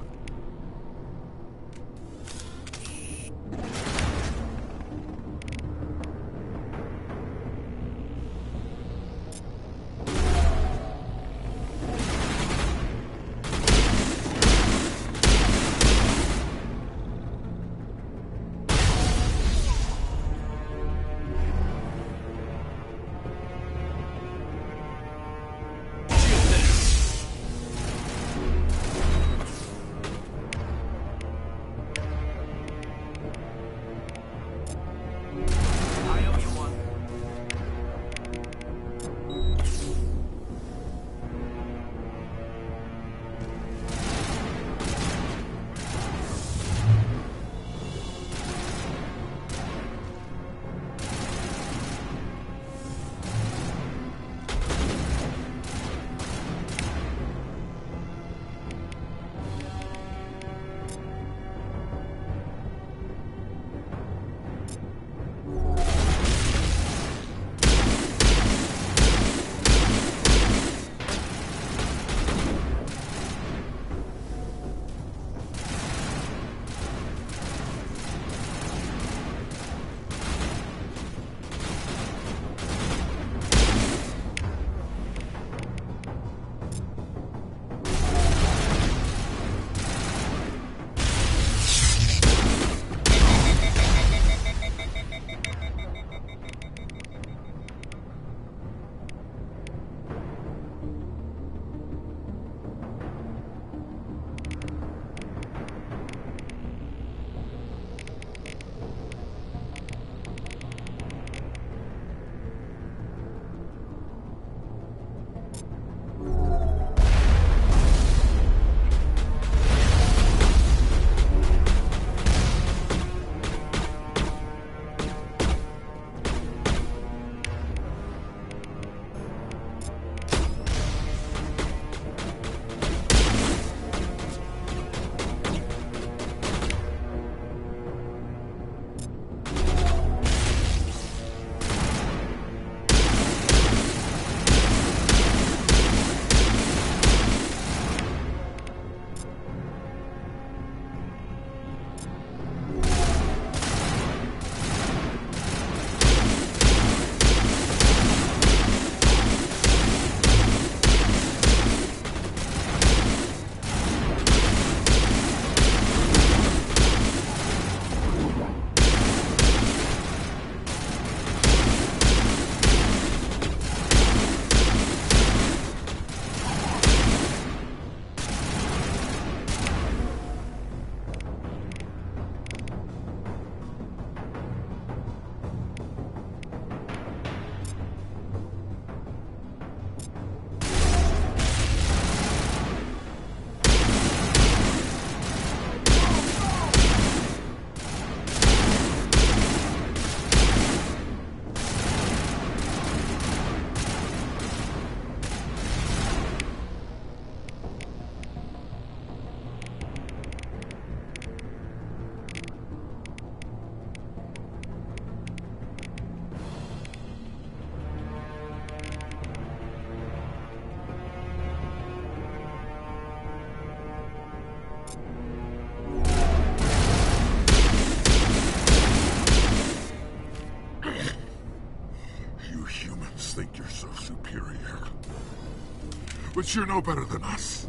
But you're no better than us.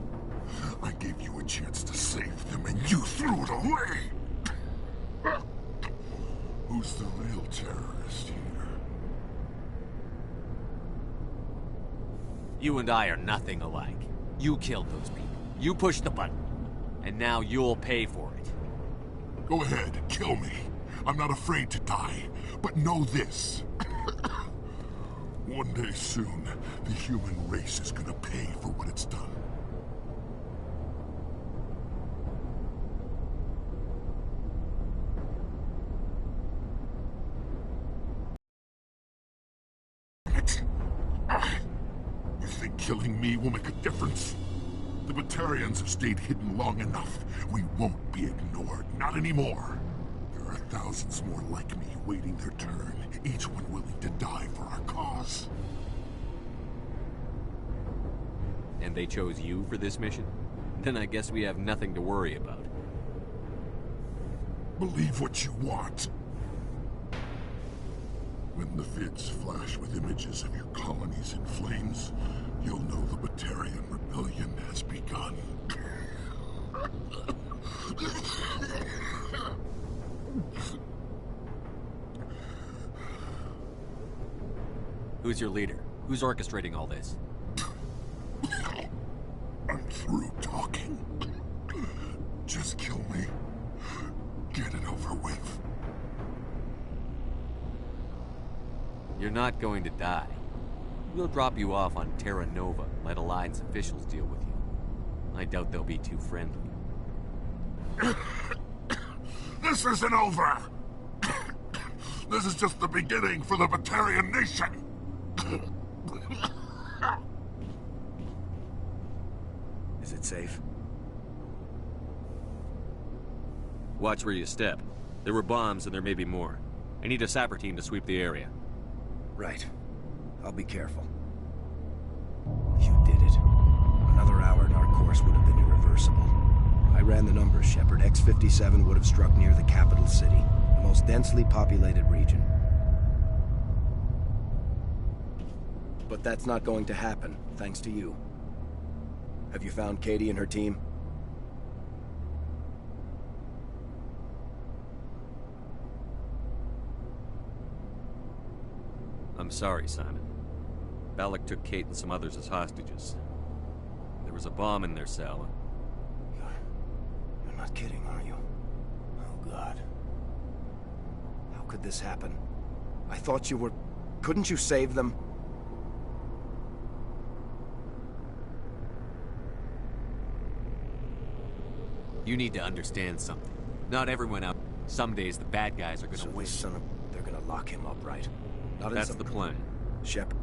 I gave you a chance to save them, and you threw it away! Who's the real terrorist here? You and I are nothing alike. You killed those people. You pushed the button. And now you'll pay for it. Go ahead, kill me. I'm not afraid to die. But know this. One day soon, the human race is gonna pay for what it's done. You think killing me will make a difference? The Batarians have stayed hidden long enough. We won't be ignored, not anymore. There are thousands more like me waiting their turn, each one willing to die for our cause. And they chose you for this mission? Then I guess we have nothing to worry about. Believe what you want. When the vids flash with images of your colonies in flames, you'll know the Batarian rebellion has begun. Who's your leader? Who's orchestrating all this? I'm through talking. Just kill me. Get it over with. You're not going to die. We'll drop you off on Terra Nova, let Alliance officials deal with you. I doubt they'll be too friendly. This isn't over! This is just the beginning for the Batarian nation! Is it safe? Watch where you step. There were bombs and there may be more. I need a sapper team to sweep the area. Right. I'll be careful. You did it. Another hour and our course would have been irreversible. I ran the numbers, Shepard. X-57 would have struck near the capital city, the most densely populated region. But that's not going to happen, thanks to you. Have you found Katie and her team? I'm sorry, Simon. Balak took Kate and some others as hostages. There was a bomb in their cell. You're not kidding, are you? Oh, God. How could this happen? I thought you were... Couldn't you save them? You need to understand something. Not everyone out... Some days the bad guys are gonna win. They're gonna lock him up, right? Not That's the plan. Shepard.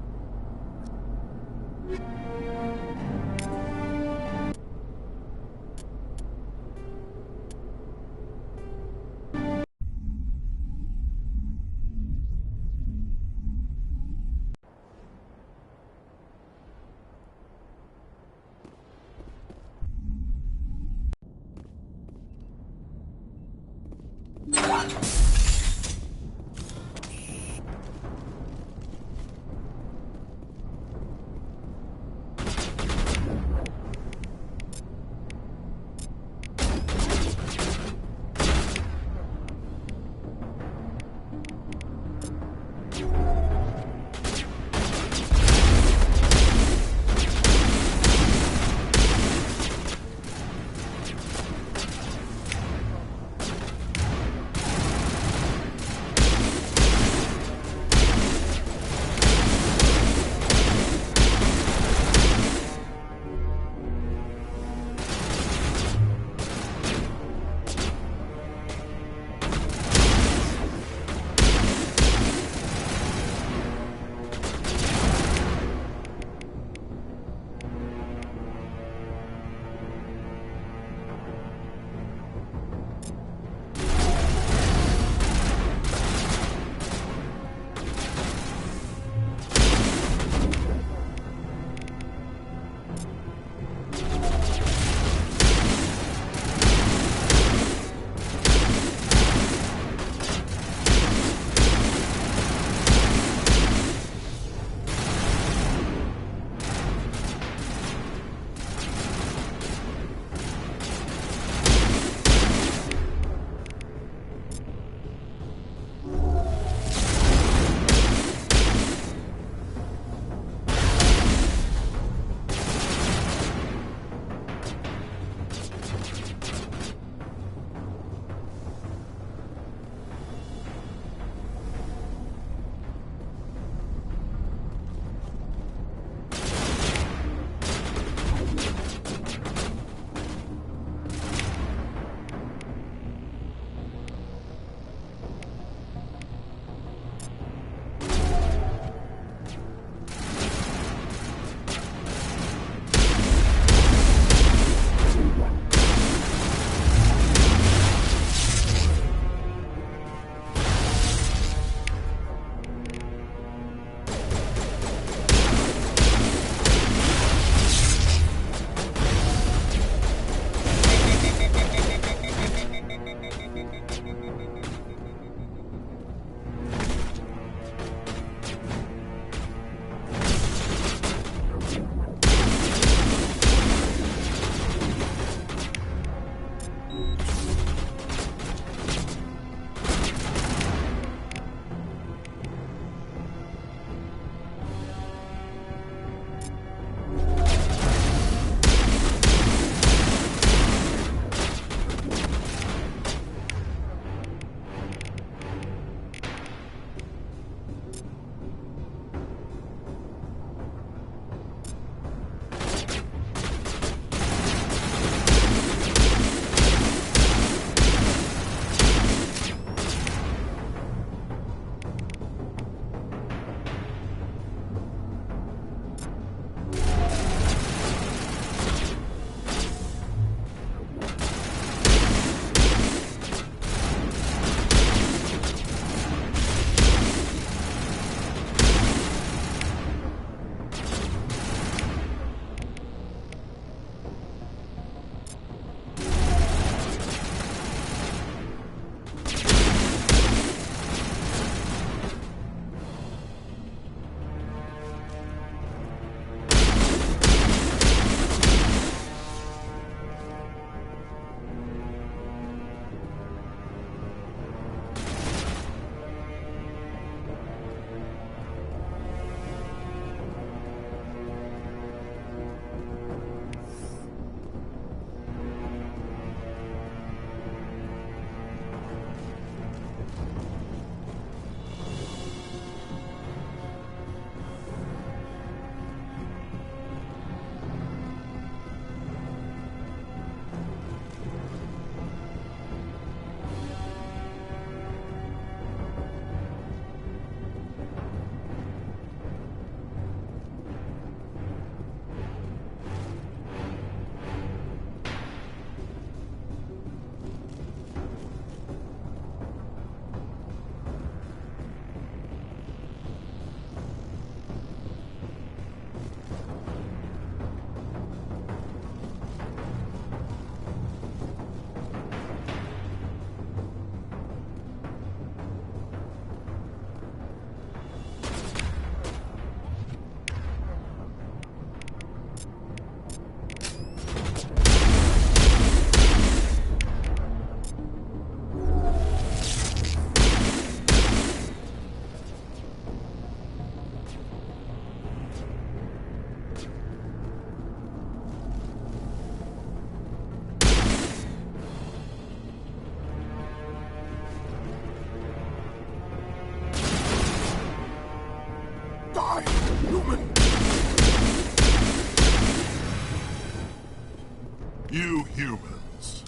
You humans.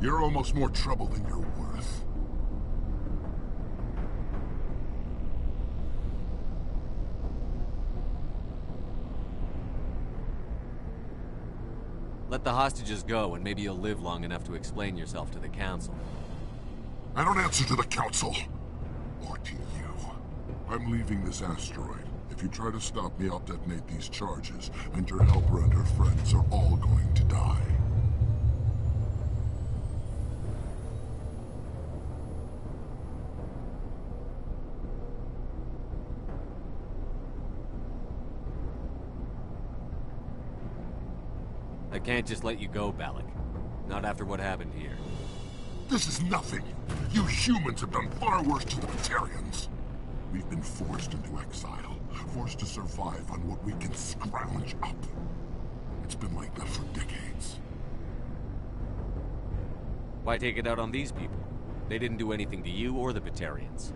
You're almost more trouble than you're worth. Let the hostages go, and maybe you'll live long enough to explain yourself to the Council. I don't answer to the Council. Or to you. I'm leaving this asteroid. If you try to stop me, I'll detonate these charges, and your helper and her friends are all going to die. I can't just let you go, Balak. Not after what happened here. This is nothing. You humans have done far worse to the Batarians. We've been forced into exile, forced to survive on what we can scrounge up. It's been like that for decades. Why take it out on these people? They didn't do anything to you or the Batarians.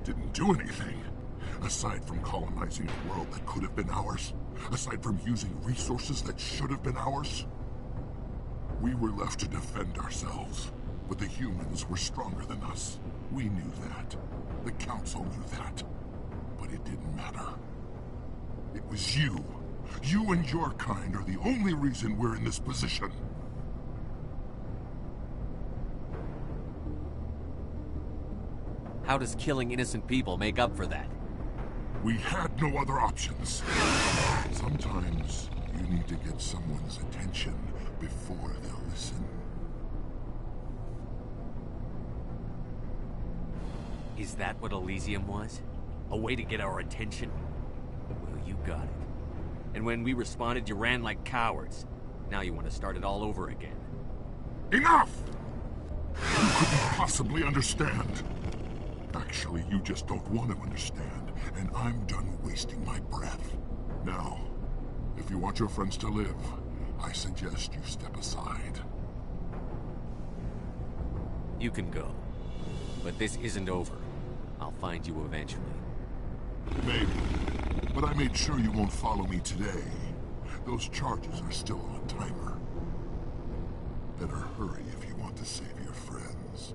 Didn't do anything. Aside from colonizing a world that could have been ours. Aside from using resources that should have been ours. We were left to defend ourselves. But the humans were stronger than us. We knew that. The Council knew that. But it didn't matter. It was you. You and your kind are the only reason we're in this position. How does killing innocent people make up for that? We had no other options. Sometimes you need to get someone's attention before they'll listen. Is that what Elysium was? A way to get our attention? Well, you got it. And when we responded, you ran like cowards. Now you want to start it all over again. Enough! You couldn't possibly understand. Actually, you just don't want to understand, and I'm done wasting my breath. Now, if you want your friends to live, I suggest you step aside. You can go. But this isn't over. I'll find you eventually. Maybe. But I made sure you won't follow me today. Those charges are still on a timer. Better hurry if you want to save your friends.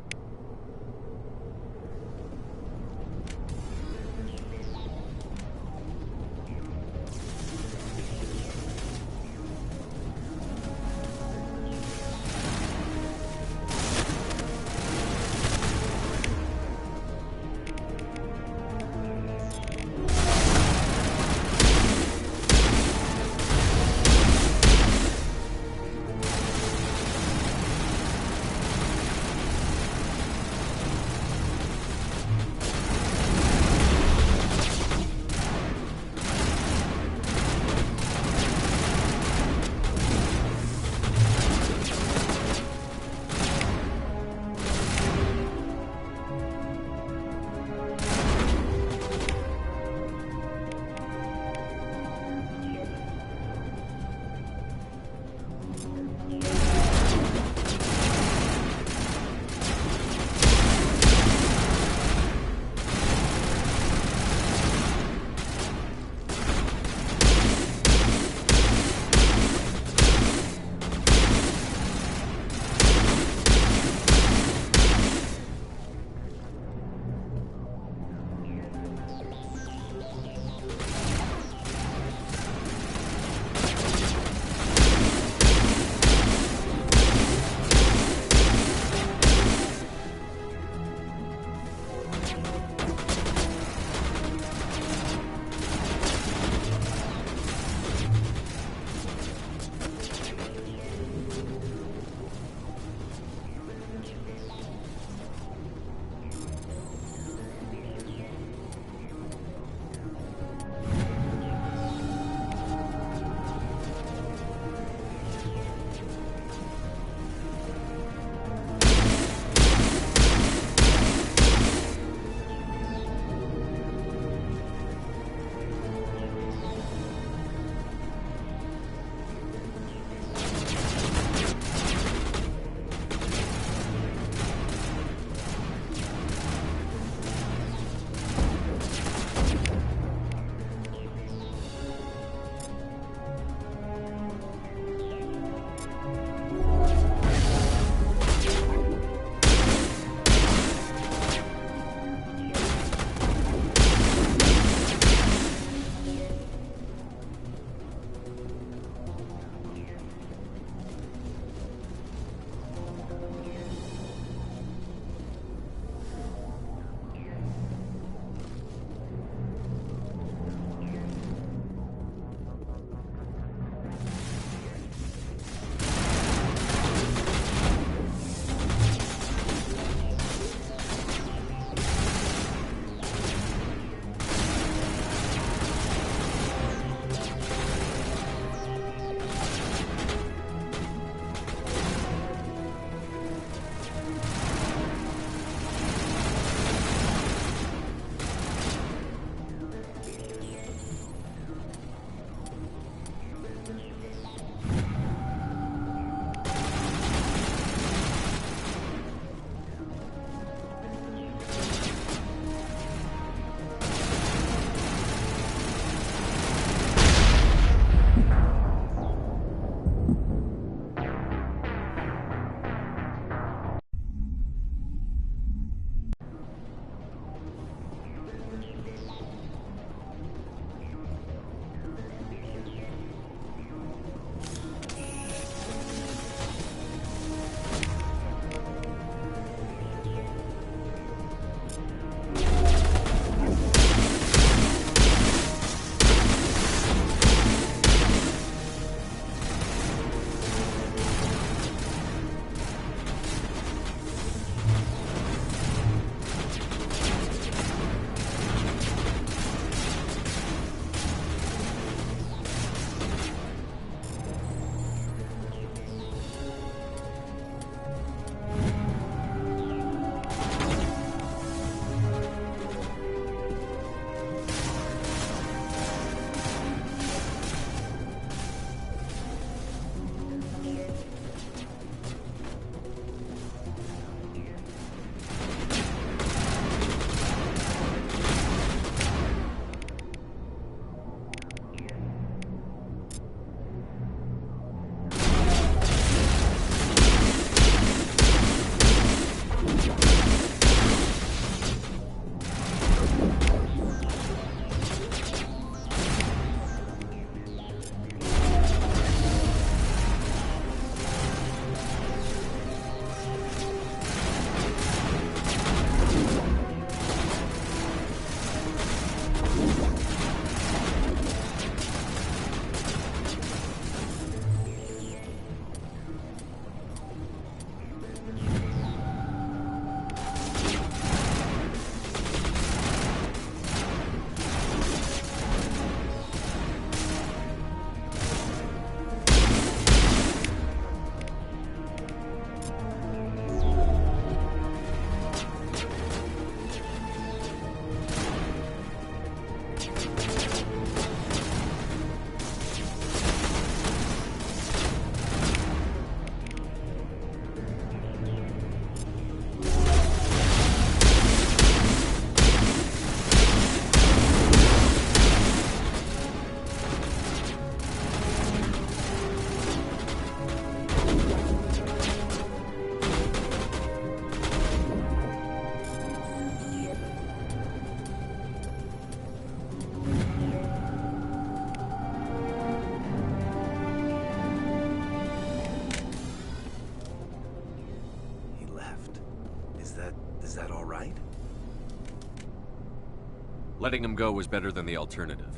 Letting him go was better than the alternative.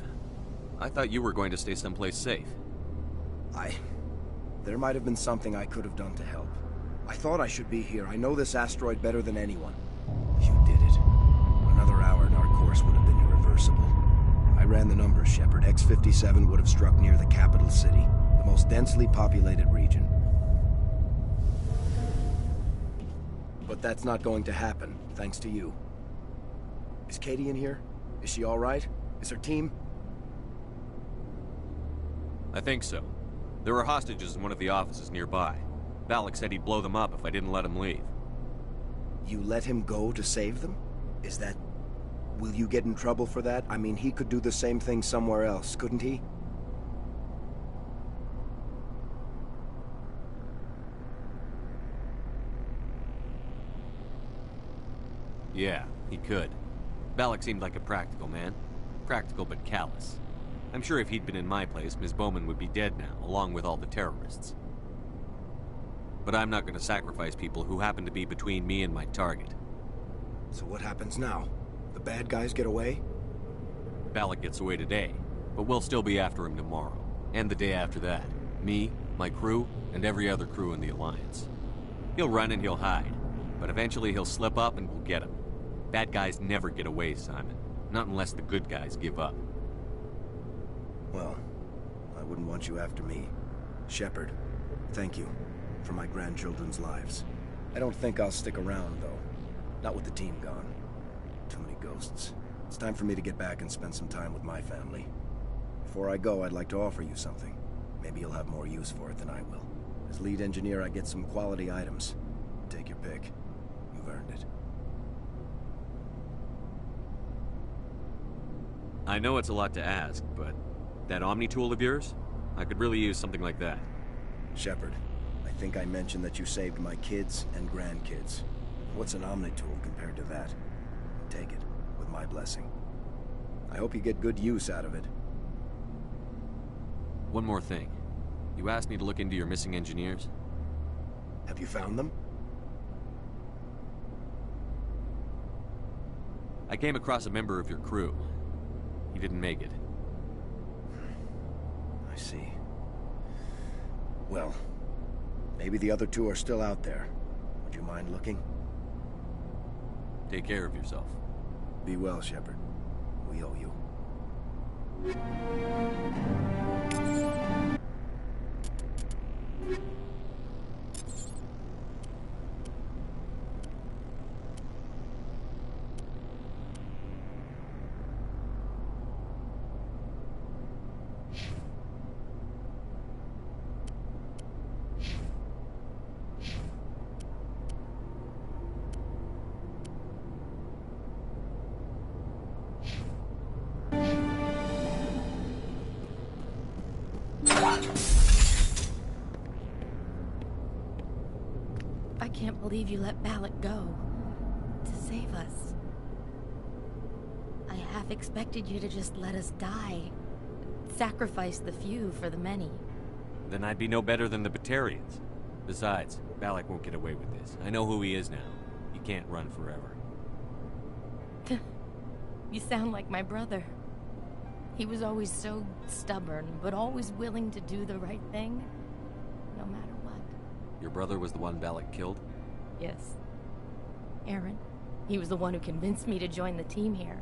I thought you were going to stay someplace safe. There might have been something I could have done to help. I thought I should be here. I know this asteroid better than anyone. You did it. Another hour and our course would have been irreversible. I ran the numbers, Shepard. X-57 would have struck near the capital city, the most densely populated region. But that's not going to happen, thanks to you. Is Katie in here? Is she all right? Is her team? I think so. There were hostages in one of the offices nearby. Balak said he'd blow them up if I didn't let him leave. You let him go to save them? Is that... Will you get in trouble for that? I mean, he could do the same thing somewhere else, couldn't he? Yeah, he could. Balak seemed like a practical man. Practical but callous. I'm sure if he'd been in my place, Ms. Bowman would be dead now, along with all the terrorists. But I'm not going to sacrifice people who happen to be between me and my target. So what happens now? The bad guys get away? Balak gets away today, but we'll still be after him tomorrow. And the day after that. Me, my crew, and every other crew in the Alliance. He'll run and he'll hide, but eventually he'll slip up and we'll get him. Bad guys never get away, Simon. Not unless the good guys give up. Well, I wouldn't want you after me. Shepard, thank you for my grandchildren's lives. I don't think I'll stick around, though. Not with the team gone. Too many ghosts. It's time for me to get back and spend some time with my family. Before I go, I'd like to offer you something. Maybe you'll have more use for it than I will. As lead engineer, I get some quality items. Take your pick. You've earned it. I know it's a lot to ask, but that Omni tool of yours? I could really use something like that. Shepard, I think I mentioned that you saved my kids and grandkids. What's an Omni tool compared to that? Take it, with my blessing. I hope you get good use out of it. One more thing. You asked me to look into your missing engineers? Have you found them? I came across a member of your crew. He didn't make it. I see. Well, maybe the other two are still out there. Would you mind looking? Take care of yourself. Be well, Shepard. We owe you. I can't believe you let Balak go. To save us. I half expected you to just let us die. Sacrifice the few for the many. Then I'd be no better than the Batarians. Besides, Balak won't get away with this. I know who he is now. He can't run forever. You sound like my brother. He was always so stubborn, but always willing to do the right thing, no matter what. Your brother was the one Balak killed? Yes. Aaron. He was the one who convinced me to join the team here.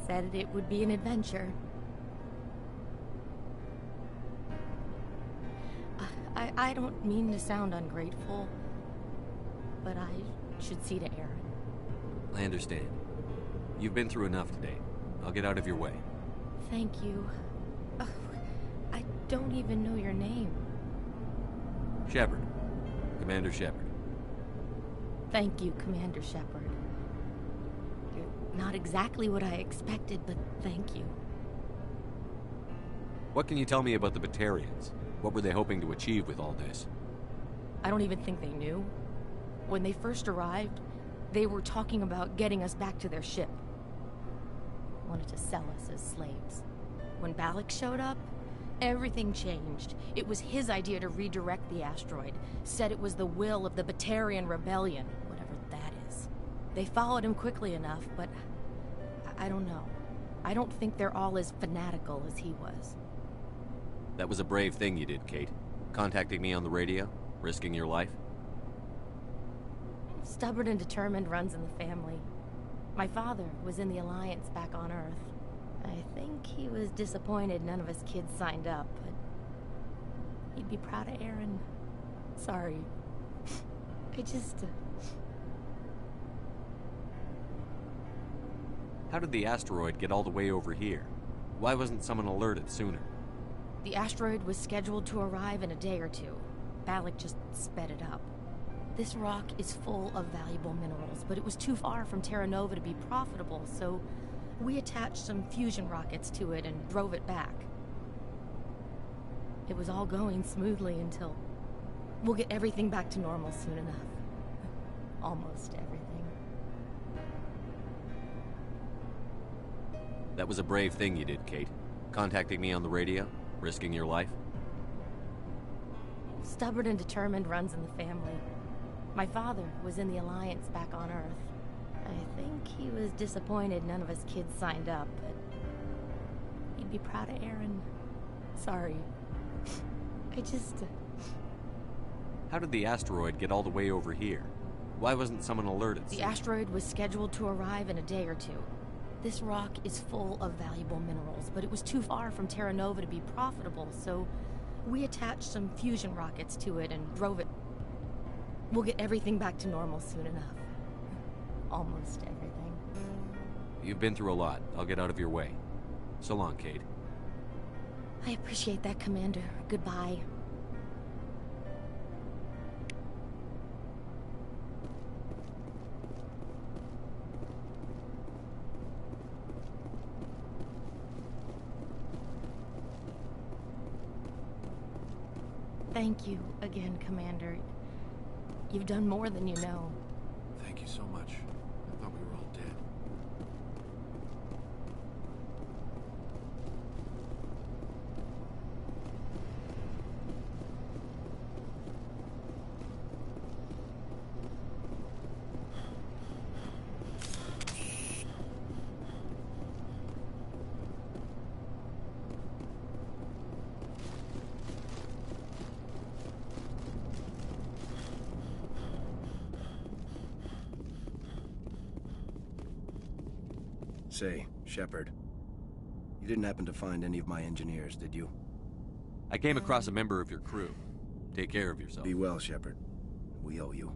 Said it would be an adventure. I don't mean to sound ungrateful, but I should see to Aaron. I understand. You've been through enough today. I'll get out of your way. Thank you. I don't even know your name. Shepard. Commander Shepard. Thank you, Commander Shepard. You're not exactly what I expected, but thank you. What can you tell me about the Batarians? What were they hoping to achieve with all this? I don't even think they knew. When they first arrived, they were talking about getting us back to their ship. Wanted to sell us as slaves. When Balak showed up, everything changed. It was his idea to redirect the asteroid. Said it was the will of the Batarian Rebellion, whatever that is. They followed him quickly enough, but I don't know. I don't think they're all as fanatical as he was. That was a brave thing you did, Kate. Contacting me on the radio, risking your life. Stubborn and determined runs in the family. My father was in the Alliance back on Earth. I think he was disappointed none of his kids signed up, but he'd be proud of Aaron. Sorry. I just... How did the asteroid get all the way over here? Why wasn't someone alerted sooner? The asteroid was scheduled to arrive in a day or two. Balak just sped it up. This rock is full of valuable minerals, but it was too far from Terra Nova to be profitable, so we attached some fusion rockets to it and drove it back. It was all going smoothly until... We'll get everything back to normal soon enough. Almost everything. That was a brave thing you did, Kate. Contacting me on the radio, risking your life. Stubborn and determined runs in the family. My father was in the Alliance back on Earth. I think he was disappointed none of his kids signed up, but he'd be proud of Aaron. Sorry. I just... How did the asteroid get all the way over here? Why wasn't someone alerted The sooner? asteroid was scheduled to arrive in a day or two. This rock is full of valuable minerals, but it was too far from Terra Nova to be profitable, so we attached some fusion rockets to it and drove it. We'll get everything back to normal soon enough. Almost everything. You've been through a lot. I'll get out of your way. So long, Kate. I appreciate that, Commander. Goodbye. Thank you again, Commander. You've done more than you know. Thank you so much. I thought we were all dead. Say, Shepard, you didn't happen to find any of my engineers, did you? I came across a member of your crew. Take care of yourself. Be well, Shepard. We owe you.